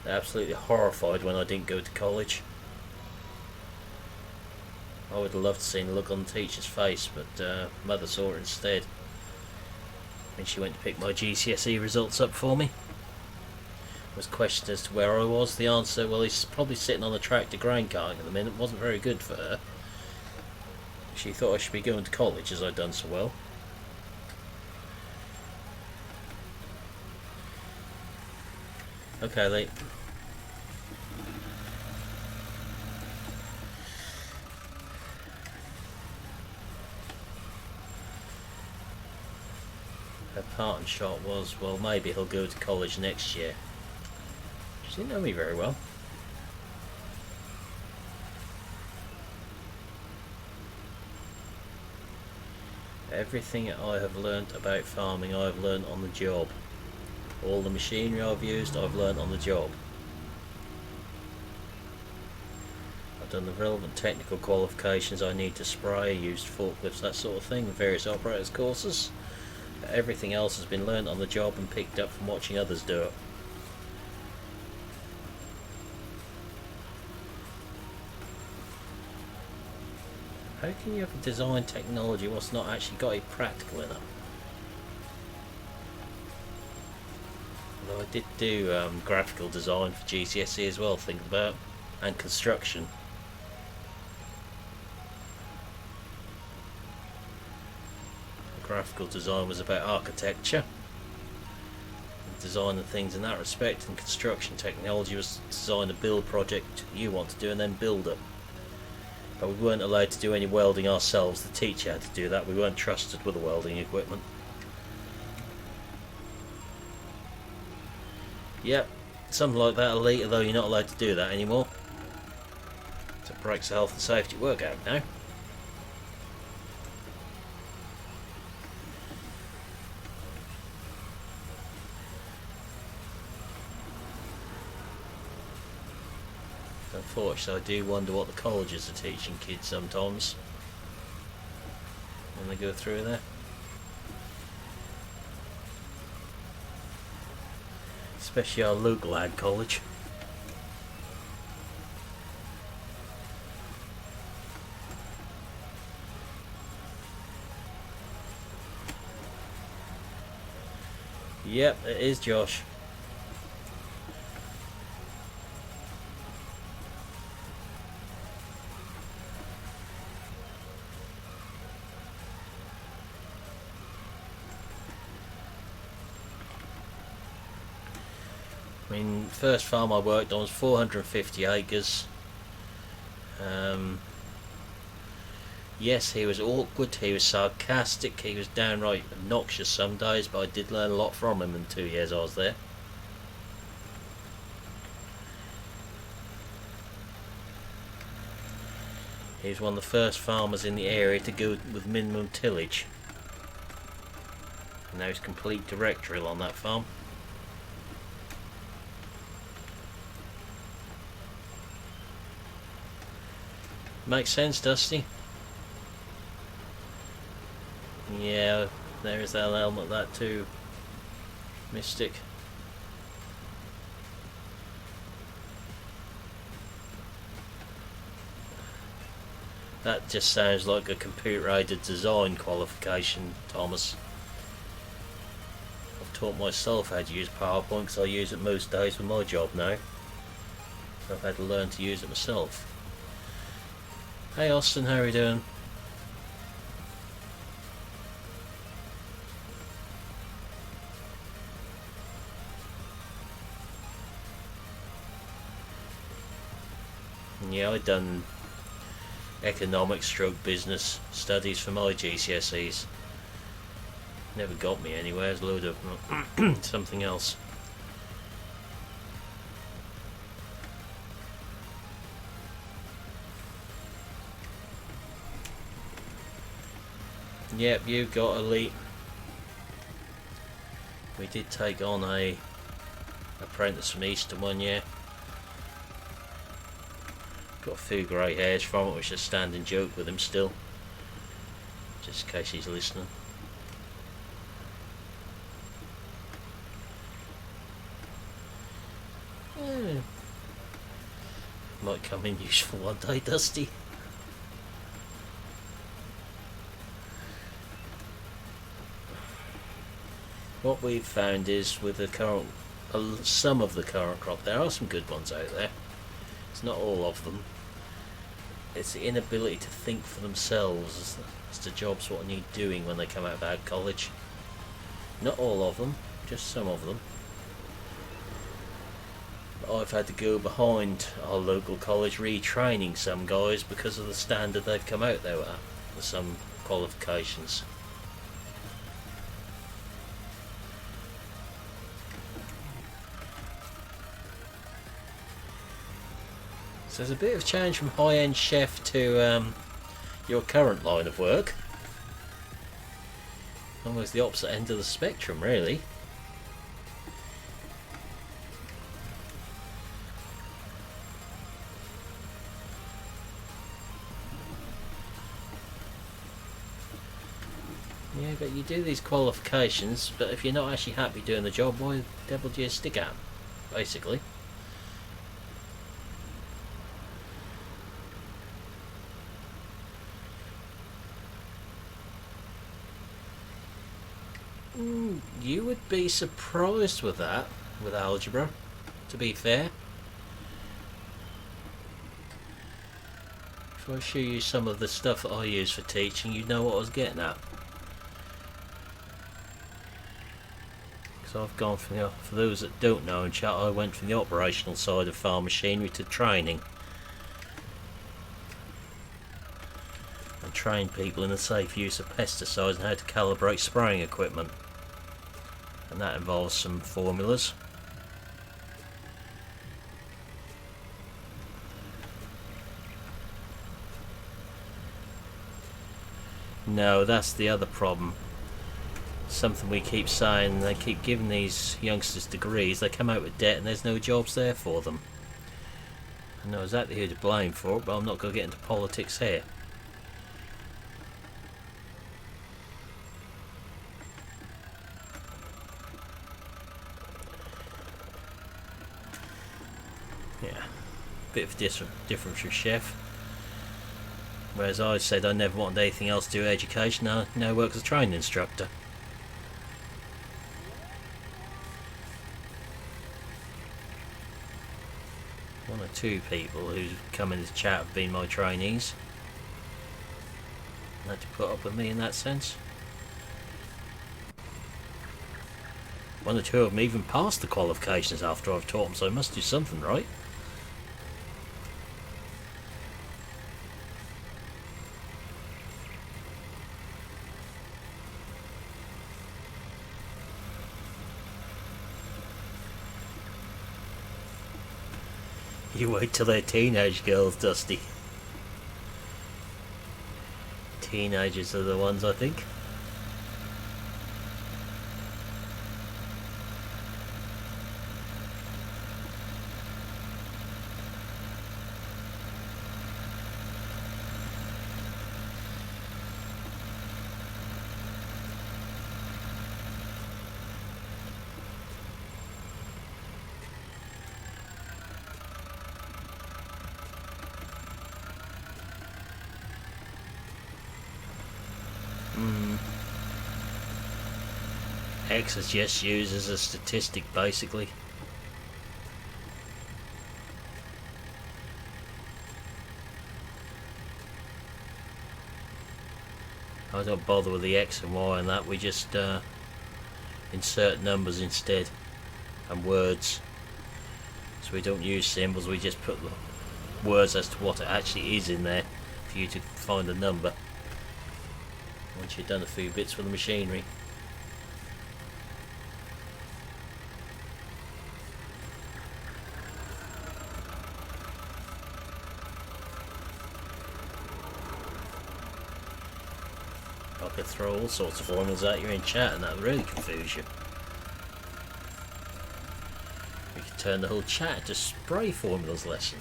They're absolutely horrified when I didn't go to college. I would have loved to see the look on the teacher's face, but Mother saw it instead when she went to pick my GCSE results up for me. Was questioned as to where I was. The answer, well, he's probably sitting on the tractor grain carting at the minute. Wasn't very good for her. She thought I should be going to college as I'd done so well. Okay, Lee. Her parting shot was, well, maybe he'll go to college next year. She didn't know me very well. Everything I have learnt about farming I have learnt on the job. All the machinery I've used I've learnt on the job. I've done the relevant technical qualifications I need to spray, used forklifts, that sort of thing, various operators courses. Everything else has been learnt on the job and picked up from watching others do it. How can you have a design technology what's not actually got a practical in it? Although I did do graphical design for GCSE as well, think about, and construction. graphical design was about architecture, design and things in that respect, and construction technology was design a build project you want to do and then build it. But we weren't allowed to do any welding ourselves. The teacher had to do that. We weren't trusted with the welding equipment. Yep, something like that later, though you're not allowed to do that anymore. So it breaks the health and safety workout now. Unfortunately, I do wonder what the colleges are teaching kids sometimes when they go through there. Especially our local ag college. Yep, it is Josh. I mean, first farm I worked on was 450 acres. Yes, he was awkward, he was sarcastic, he was downright obnoxious some days, but I did learn a lot from him in the 2 years I was there. He was one of the first farmers in the area to go with minimum tillage. And now he's complete directorial on that farm. Makes sense, Dusty. Yeah, there is that element of that too, Mystic. That just sounds like a computer-aided design qualification, Thomas. I've taught myself how to use PowerPoint because I use it most days for my job now. So I've had to learn to use it myself. Hey Austin, how are you doing? Yeah, I've done economics stroke business studies for my GCSEs. Never got me anywhere, it's a load of something else. Yep, you got elite. We did take on a apprentice from Eastern one year. Got a few grey hairs from it, which is a standing joke with him still. Just in case he's listening. Yeah. Might come in useful one day, Dusty. What we've found is with the current, some of the current crop, there are some good ones out there. It's not all of them. It's the inability to think for themselves as to jobs what they need doing when they come out of ag college. Not all of them, just some of them. But I've had to go behind our local college retraining some guys because of the standard they've come out there at, with some qualifications. So there's a bit of change from high-end chef to your current line of work. Almost the opposite end of the spectrum, really. Yeah, but you do these qualifications, but if you're not actually happy doing the job, why the devil do you stick at 'em, basically? You would be surprised with that, with algebra, to be fair. If I show you some of the stuff that I use for teaching, you'd know what I was getting at. So I've gone from the, for those that don't know in chat, I went from the operational side of farm machinery to training. And train people in the safe use of pesticides and how to calibrate spraying equipment. And that involves some formulas. No, that's the other problem. Something we keep saying, they keep giving these youngsters degrees, they come out with debt and there's no jobs there for them. I know exactly who to blame for it, but I'm not going to get into politics here. Yeah, bit of a difference with Chef. Whereas I said I never wanted anything else to do with education, now I work as a training instructor. One or two people who come in this chat have been my trainees. And had to put up with me in that sense. One or two of them even passed the qualifications after I've taught them, so I must do something right. You wait till they're teenage girls, Dusty. Teenagers are the ones, I think. X is just used as a statistic, basically. I don't bother with the X and Y and that, we just insert numbers instead and words. So we don't use symbols, we just put the words as to what it actually is in there for you to find a number once you've done a few bits with the machinery. I could throw all sorts of formulas at you in chat and that would really confuse you. We could turn the whole chat into spray formulas lesson.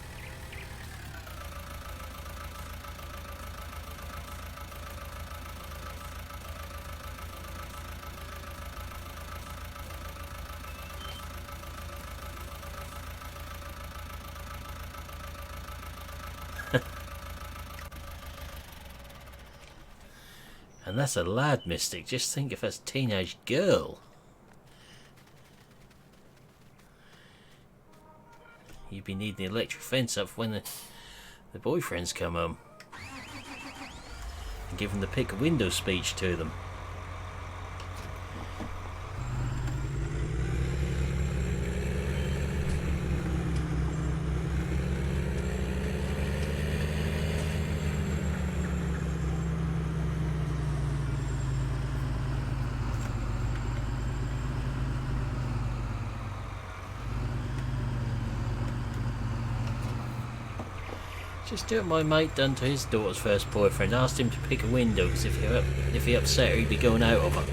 And that's a lad, Mystic. Just think if that's a teenage girl. You'd be needing the electric fence up when the boyfriends come home. And give them the pick a window speech to them. Just do what my mate done to his daughter's first boyfriend. Asked him to pick a window because if he upset her, he'd be going out of her.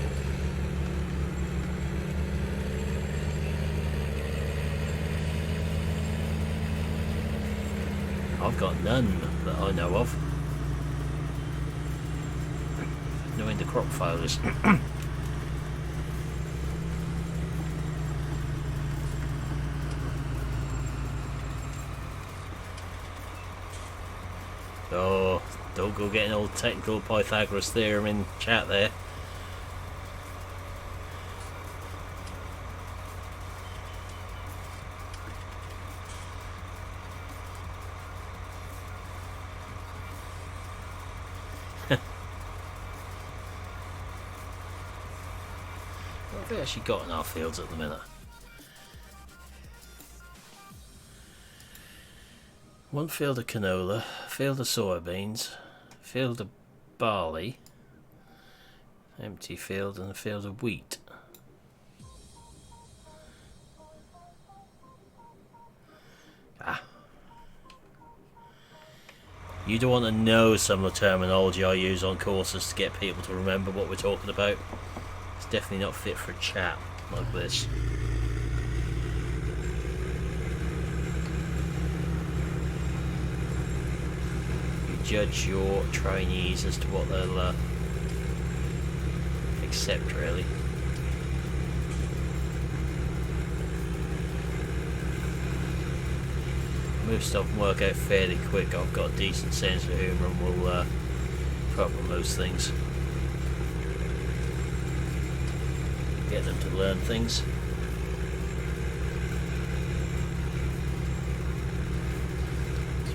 I've got none that I know of. No into crop failures. Oh, don't go getting all technical Pythagoras theorem in chat there. What have we actually got in our fields at the minute? One field of canola, field of soybeans, field of barley, empty field, and a field of wheat. Ah. You don't want to know some of the terminology I use on courses to get people to remember what we're talking about. It's definitely not fit for a chat like this. Judge your trainees as to what they'll accept, really. Most of them work out fairly quick. I've got a decent sense of humour and will put up with most things. Get them to learn things.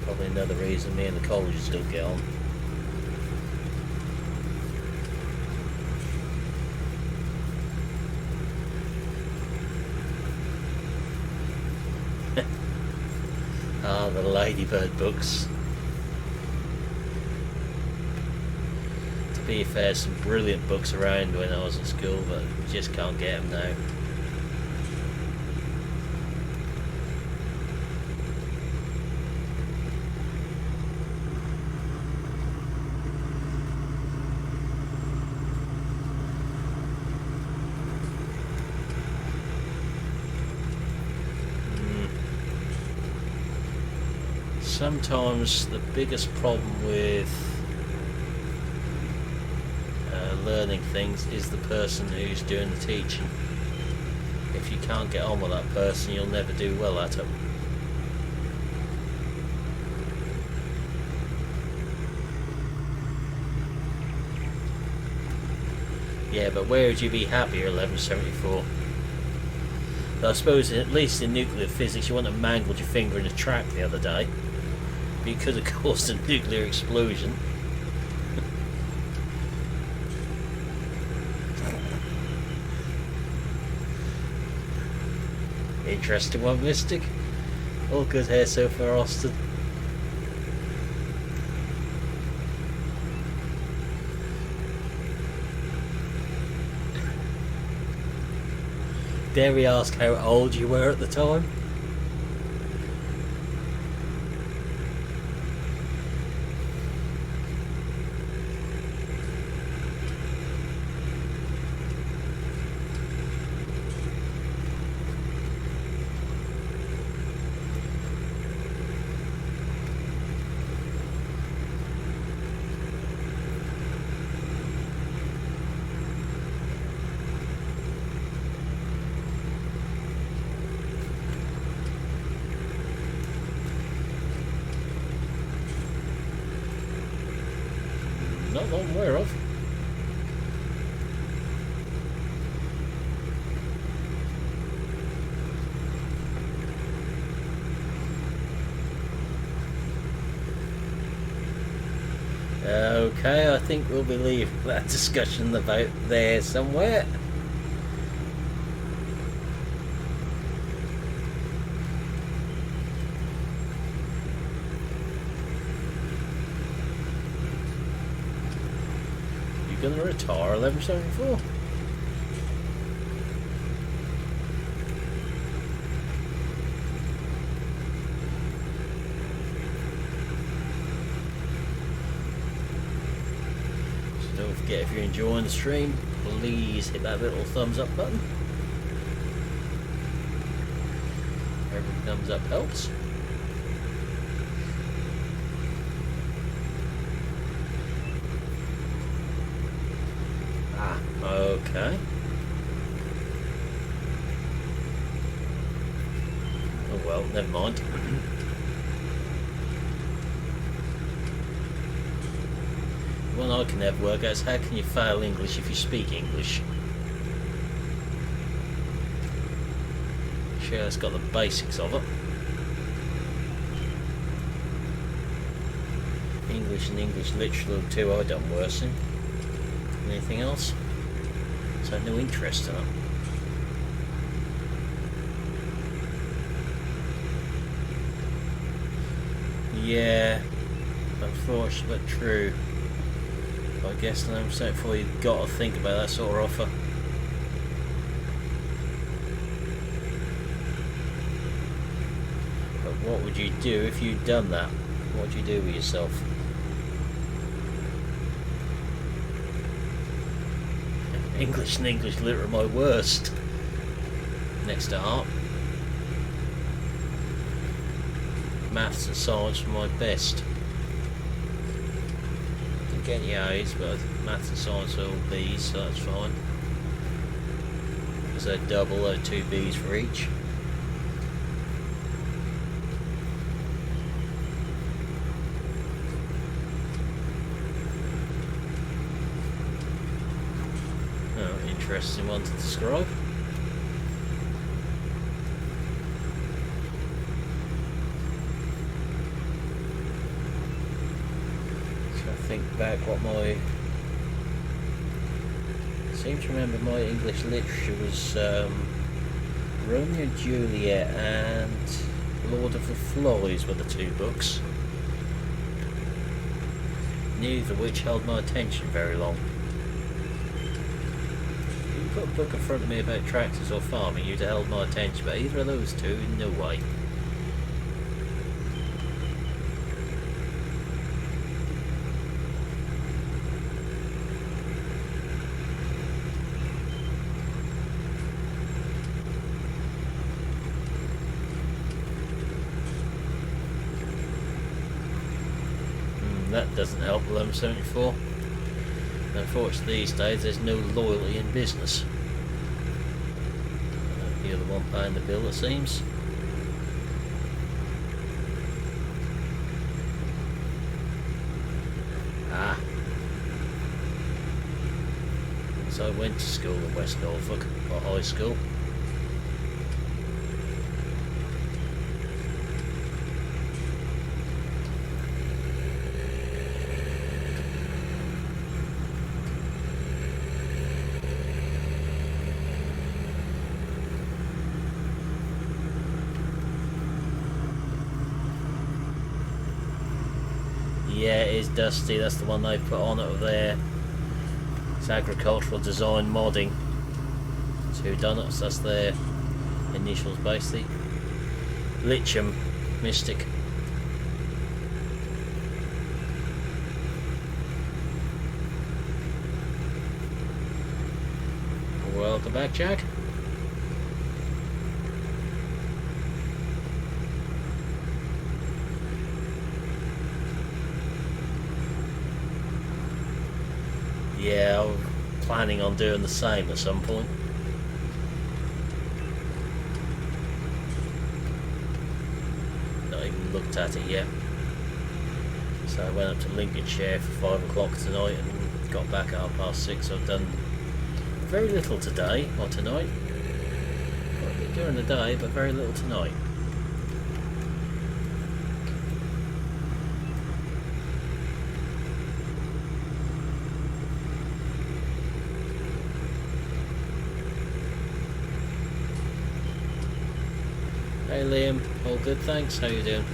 Probably another reason me and the colleges don't get on. Ah, the Ladybird books. To be fair, some brilliant books around when I was at school, but you just can't get them now. Sometimes the biggest problem with learning things is the person who's doing the teaching. If you can't get on with that person, you'll never do well at it. Yeah, but where would you be happier, 1174? I suppose at least in nuclear physics you wouldn't have mangled your finger in a track the other day. You could have caused a nuclear explosion. Interesting one, Mystic. All good here so far, Austin. Dare we ask how old you were at the time? Not that I'm aware of. Okay, I think we'll be leaving that discussion about there somewhere. You gonna retire 1174? Don't forget, if you're enjoying the stream, please hit that little thumbs up button. Every thumbs up helps. Ah, okay. Oh well, never mind. One I can never work out is how can you fail English if you speak English? Sure, it's got the basics of it. English and English literature are two I done worse in. Anything else? So no interest in it. Yeah, unfortunate but true. I guess I'm saying before you've got to think about that sort of offer. But what would you do if you'd done that? What would you do with yourself? English and English lit are my worst. Next to art. Maths and science were my best. Didn't get any A's, but maths and science are all B's, so that's fine. Because they're double, they're 2 B's for each. Oh, interesting one to describe. Think back what I seem to remember my English literature was Romeo and Juliet and Lord of the Flies were the 2 books, neither of which held my attention very long. If you put a book in front of me about tractors or farming, you'd have held my attention, but either of those 2, no way. That doesn't help with M74. Unfortunately these days there's no loyalty in business. You're the one paying the bill, it seems. Ah. So I went to school in West Norfolk, or high school. Yeah, it is dusty. That's the one they've put on over there. It's agricultural design modding. So who done it? So that's their initials basically. Lithium Mystic. Welcome back, Jack. Yeah, I'm planning on doing the same at some point. Not even looked at it yet. So I went up to Lincolnshire for 5 o'clock tonight and got back at 6:30. I've done very little today, or tonight. Quite a bit during the day, but very little tonight. Hey Liam, all good thanks, how you doing?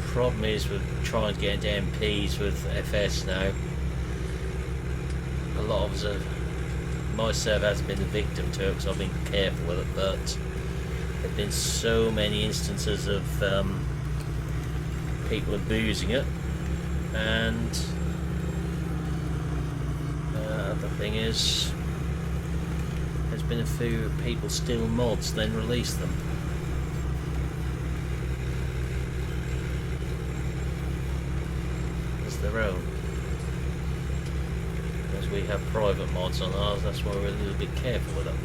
Problem is with trying to get into MPs with FS now, a lot of us have, my server has been a victim to it because I've been careful with it, but there have been so many instances of people abusing it, and the thing is, there's been a few people steal mods then release them. As their own. As we have private mods on ours, that's why we're a little bit careful with them.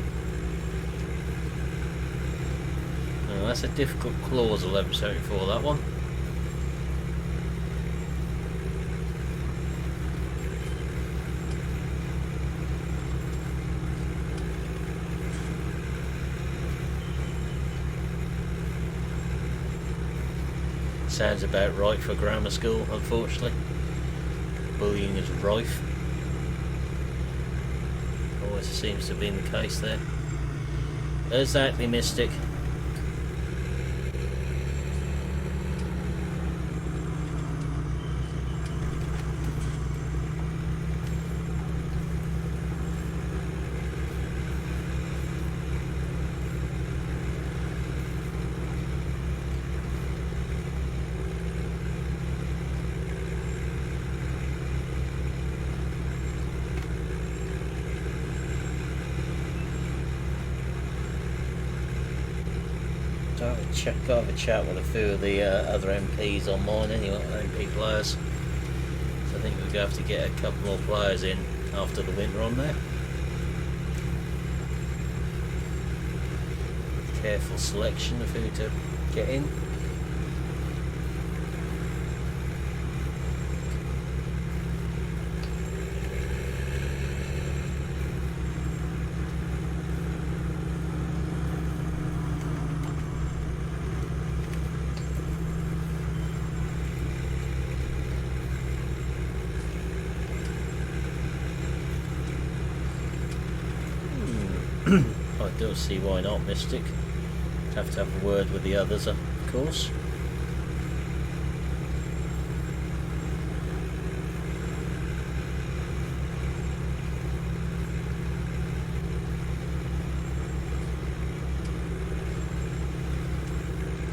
That's a difficult clause, 1174, that one. Sounds about right for grammar school, unfortunately. Bullying is rife. Always seems to have been the case there. Exactly, Mystic. I'll have a chat with a few of the other MPs on mine anyway, MP players. So I think we're going to have to get a couple more players in after the winter on there. Careful selection of who to get in. I do see why not, Mystic. Have to have a word with the others, of course.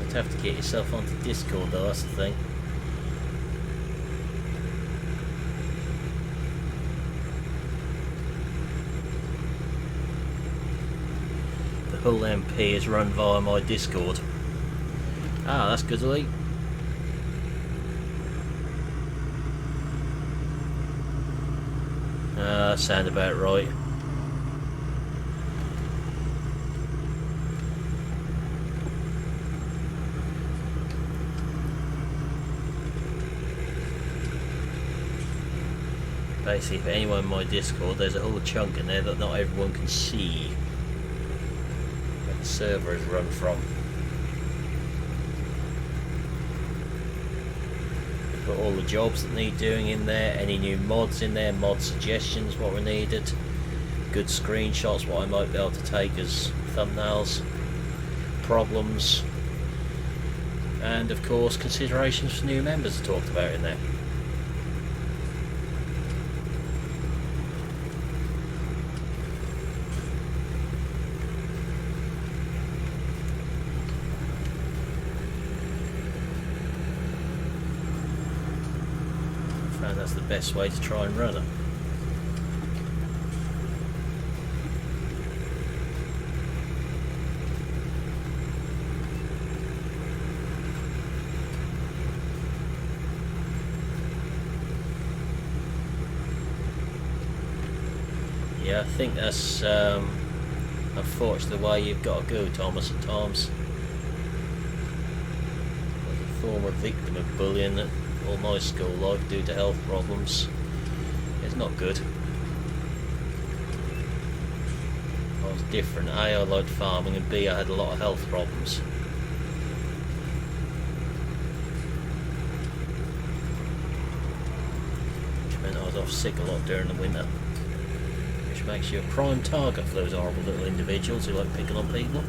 You'd have to get yourself onto Discord though, that's the thing. The whole MP is run via my Discord. Ah, that's good, Elite. Sound about right. Basically, if anyone in my Discord, there's a whole chunk in there that not everyone can see. The server is run from. Put all the jobs that need doing in there, any new mods in there, mod suggestions, what were needed, good screenshots, what I might be able to take as thumbnails, problems, and of course considerations for new members are talked about in there. That's the best way to try and run it. Yeah, I think that's unfortunately the way you've got to go, Thomas, at times. As a former victim of bullying that all my school life due to health problems, it's not good. I was different. A, I liked farming, and B, I had a lot of health problems. Which meant I was off sick a lot during the winter. Which makes you a prime target for those horrible little individuals who like picking on people.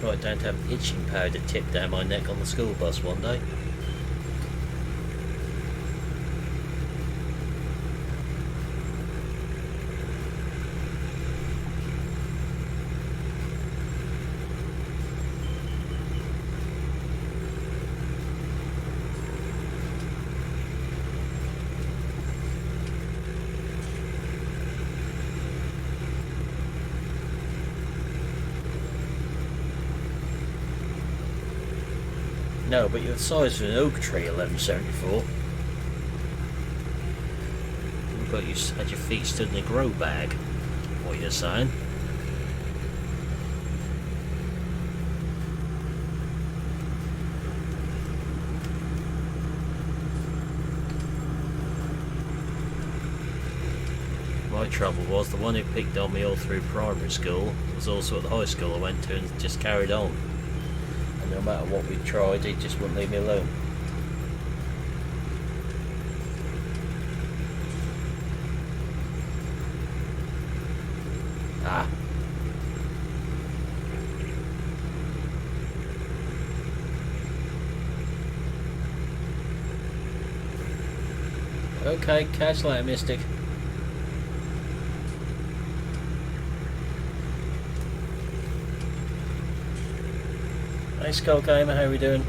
Right down to have itching powder tipped down my neck on the school bus one day. No, but you're the size of an oak tree, 1174. But you had your feet stood in a grow bag, what you're saying. My trouble was the one who picked on me all through primary school was also at the high school I went to and just carried on. and no matter what we tried, it just wouldn't leave me alone. Ah. Okay, catch later, Mystic. Hey Skull Gamer, how are we doing?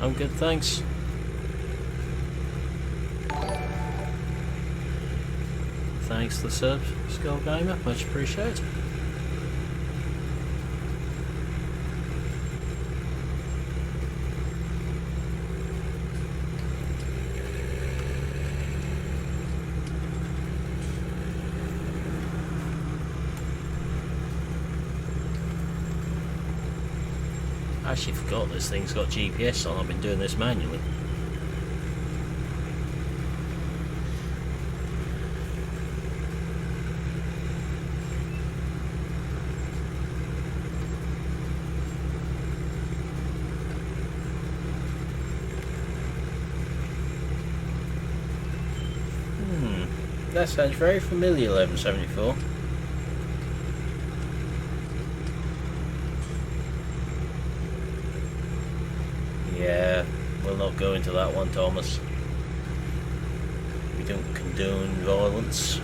I'm good, thanks. Thanks for the sub, Skull Gamer, much appreciated. I actually forgot this thing's got GPS on. I've been doing this manually. That sounds very familiar, 1174. Yeah, we'll not go into that one, Thomas. We don't condone violence.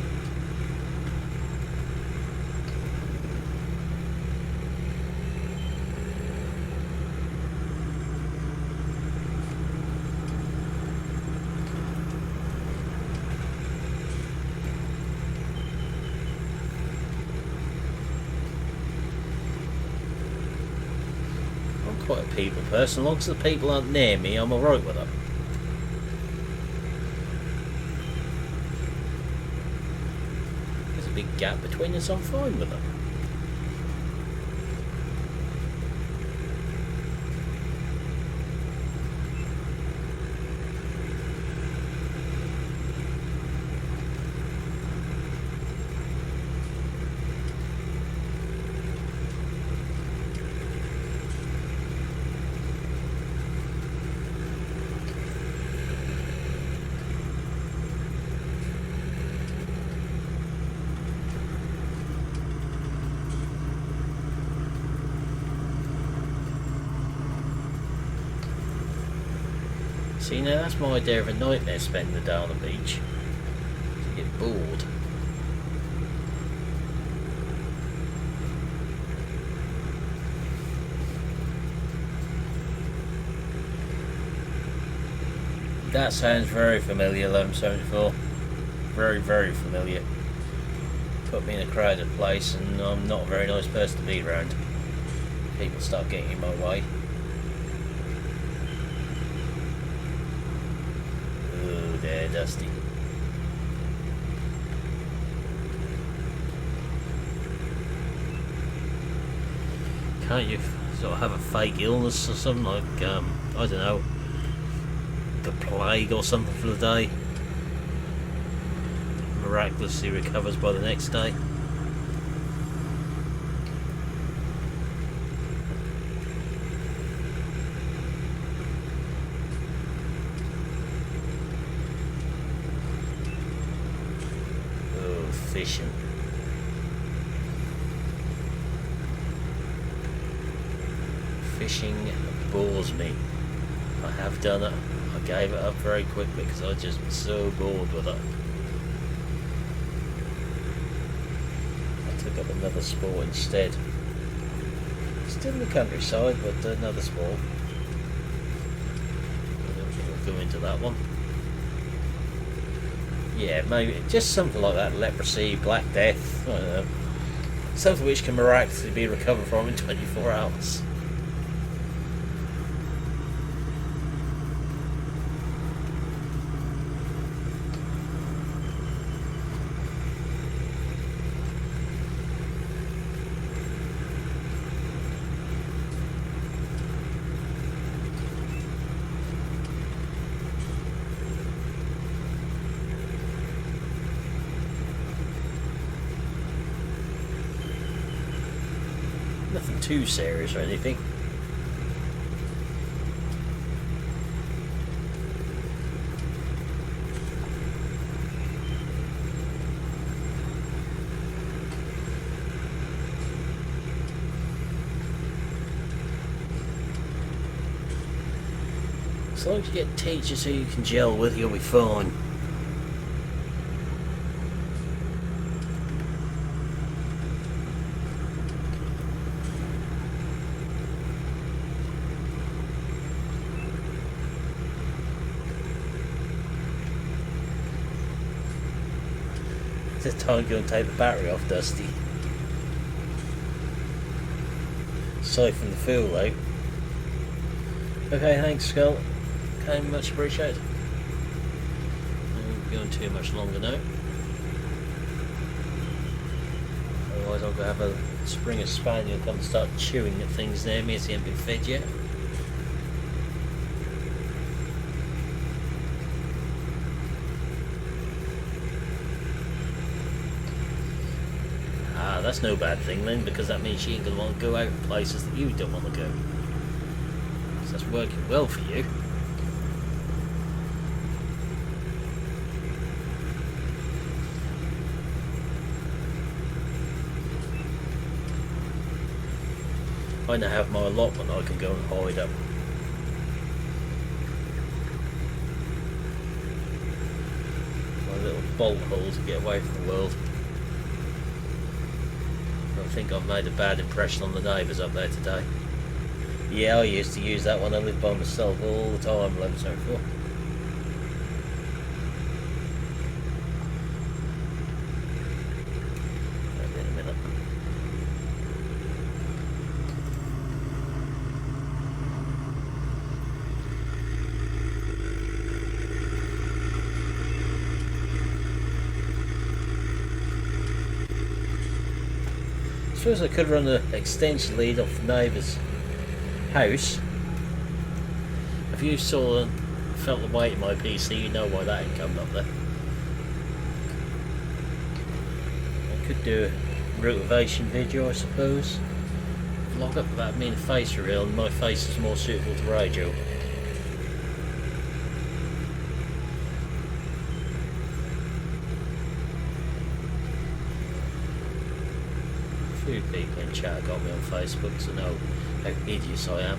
Quite a people person. As long as the people aren't near me, I'm alright with them. There's a big gap between us, I'm fine with them. See, now that's my idea of a nightmare, spending the day on the beach. You get bored. That sounds very familiar, 1174. Very, very familiar. Put me in a crowded place and I'm not a very nice person to be around. People start getting in my way. There, Dusty. Can't you sort of have a fake illness or something like, I don't know, the plague or something for the day? Miraculously recovers by the next day. Fishing. Fishing bores me. I have done it. I gave it up very quickly because I just was so bored with it. I took up another sport instead. Still in the countryside, but another sport. We'll go into that one. Yeah, maybe just something like that. Leprosy, Black Death, I don't know. Something which can miraculously be recovered from in 24 hours. Nothing too serious or anything. As long as you get teachers who you can gel with, you'll be fine. It's time to go and take the battery off, Dusty. Siphon the fuel out. Okay, thanks, Skull. Okay, much appreciated. I won't be going too much longer now. Otherwise I'm going to have a Springer Spaniel come and start chewing at things near me as he hasn't been fed yet. That's no bad thing then, because that means she ain't going to want to go out in places that you don't want to go. So that's working well for you. I now have my allotment I can go and hide up. My little bolt hole to get away from the world. I think I've made a bad impression on the neighbours up there today. Yeah, I used to use that one. I lived by myself all the time, 1174. In a minute. I suppose I could run an extension lead off the neighbour's house. If you saw and felt the weight of my PC, you know why that ain't coming up there. I could do a rotation video, I suppose. Vlog up about me in a face reveal, and my face is more suitable to radio. Few people in chat got me on Facebook to know how hideous I am.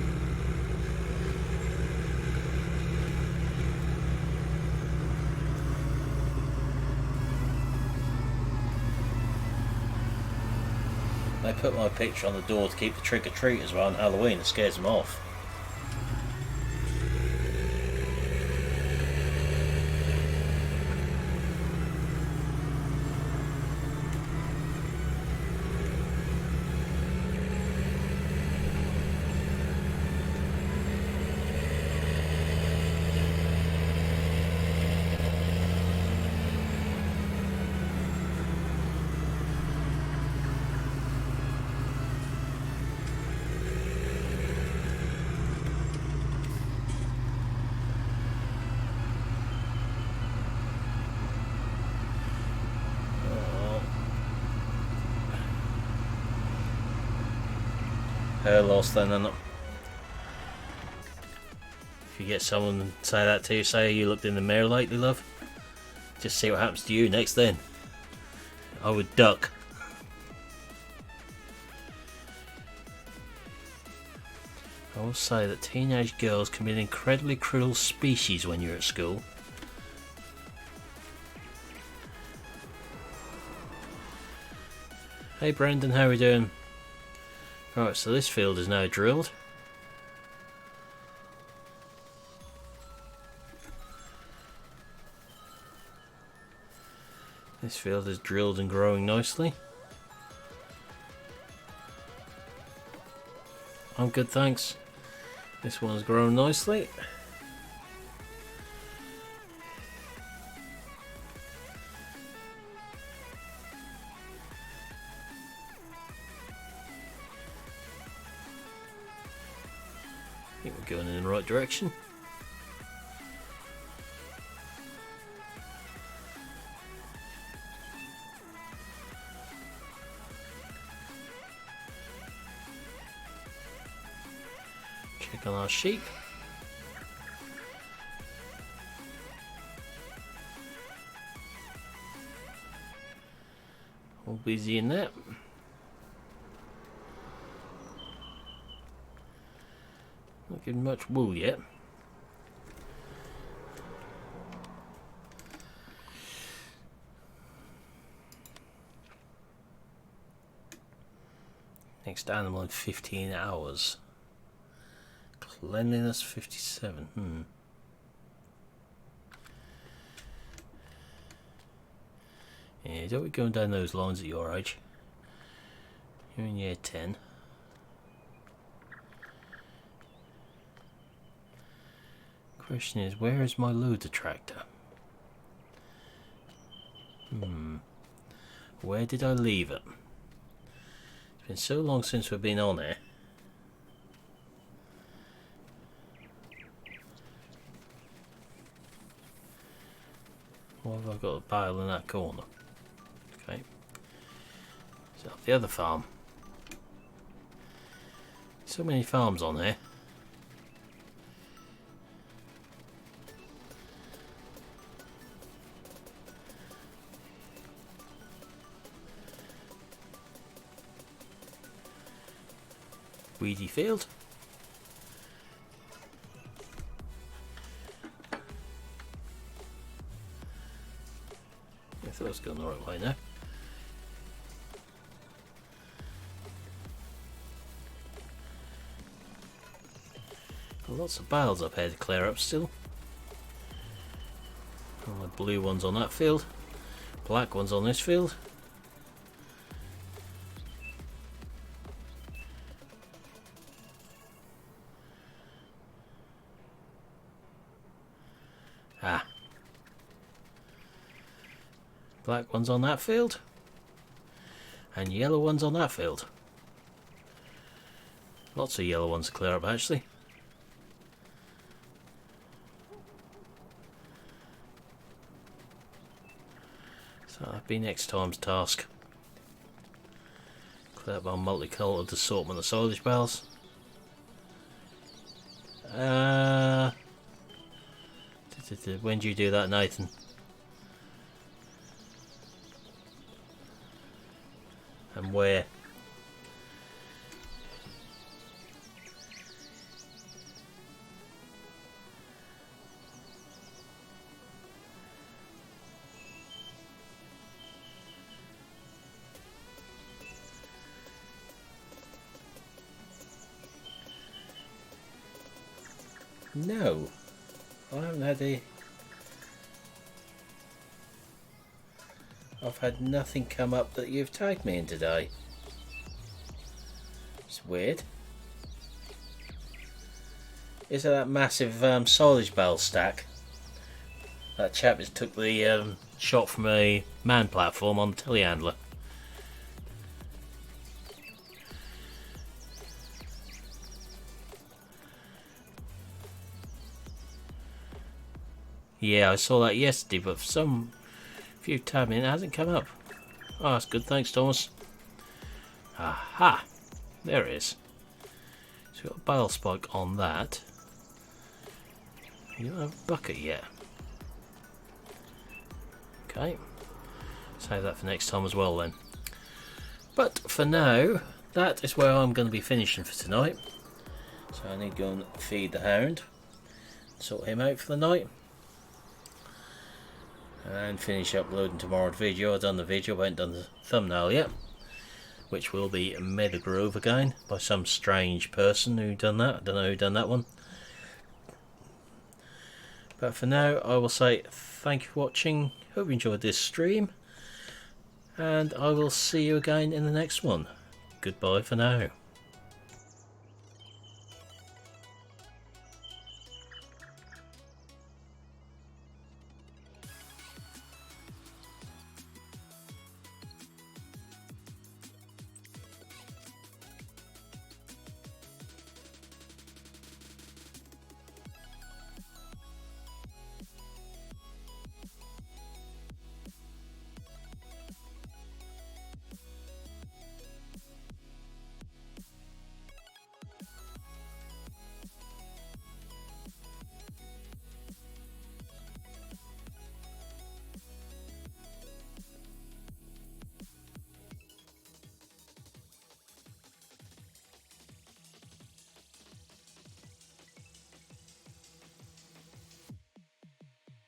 They put my picture on the door to keep the trick-or-treaters around Halloween. It scares them off. Hair loss then, isn't it? If you get someone to say that to you, say you looked in the mirror lately, love, just see what happens to you next then. I would duck. I will say that teenage girls can be an incredibly cruel species when you're at school. Hey Brendan, how are we doing? Right, so this field is now drilled. This field is drilled and growing nicely. I'm good, thanks. This one's grown nicely. I think we're going in the right direction. Check on our sheep. All busy in that. Not getting much wool yet. Next animal in 15 hours. Cleanliness 57. Yeah, don't be going down those lines at your age. You're in year 10. Question is, where is my loader tractor? Where did I leave it? It's been so long since we've been on here. What have I got a bale in that corner? Okay. So the other farm. So many farms on here. Weedy field. I thought I was going the right way now. Lots of bales up here to clear up still. All the blue ones on that field, black ones on this field. Black ones on that field, and yellow ones on that field. Lots of yellow ones to clear up actually. So that'll be next time's task. Clear up our multicoloured assortment of silage bales. When do you do that, Nathan? And where? No, I haven't had a... I've had nothing come up that you've tagged me in today. It's weird. Is it that massive silage bale stack? That chap that took the shot from a man platform on the telehandler. Yeah, I saw that yesterday, but for some few tabbing it hasn't come up. Oh, that's good, thanks Thomas. Aha! There it is. So we've got a bale spike on that. You don't have a bucket yet. Okay. Save that for next time as well then. But for now, that is where I'm going to be finishing for tonight. So I need to go and feed the hound. Sort him out for the night. And finish uploading tomorrow's video. I've done the video, but I haven't done the thumbnail yet, which will be Motherboard again by some strange person who done that. I don't know who done that one. But for now, I will say thank you for watching. Hope you enjoyed this stream, and I will see you again in the next one. Goodbye for now.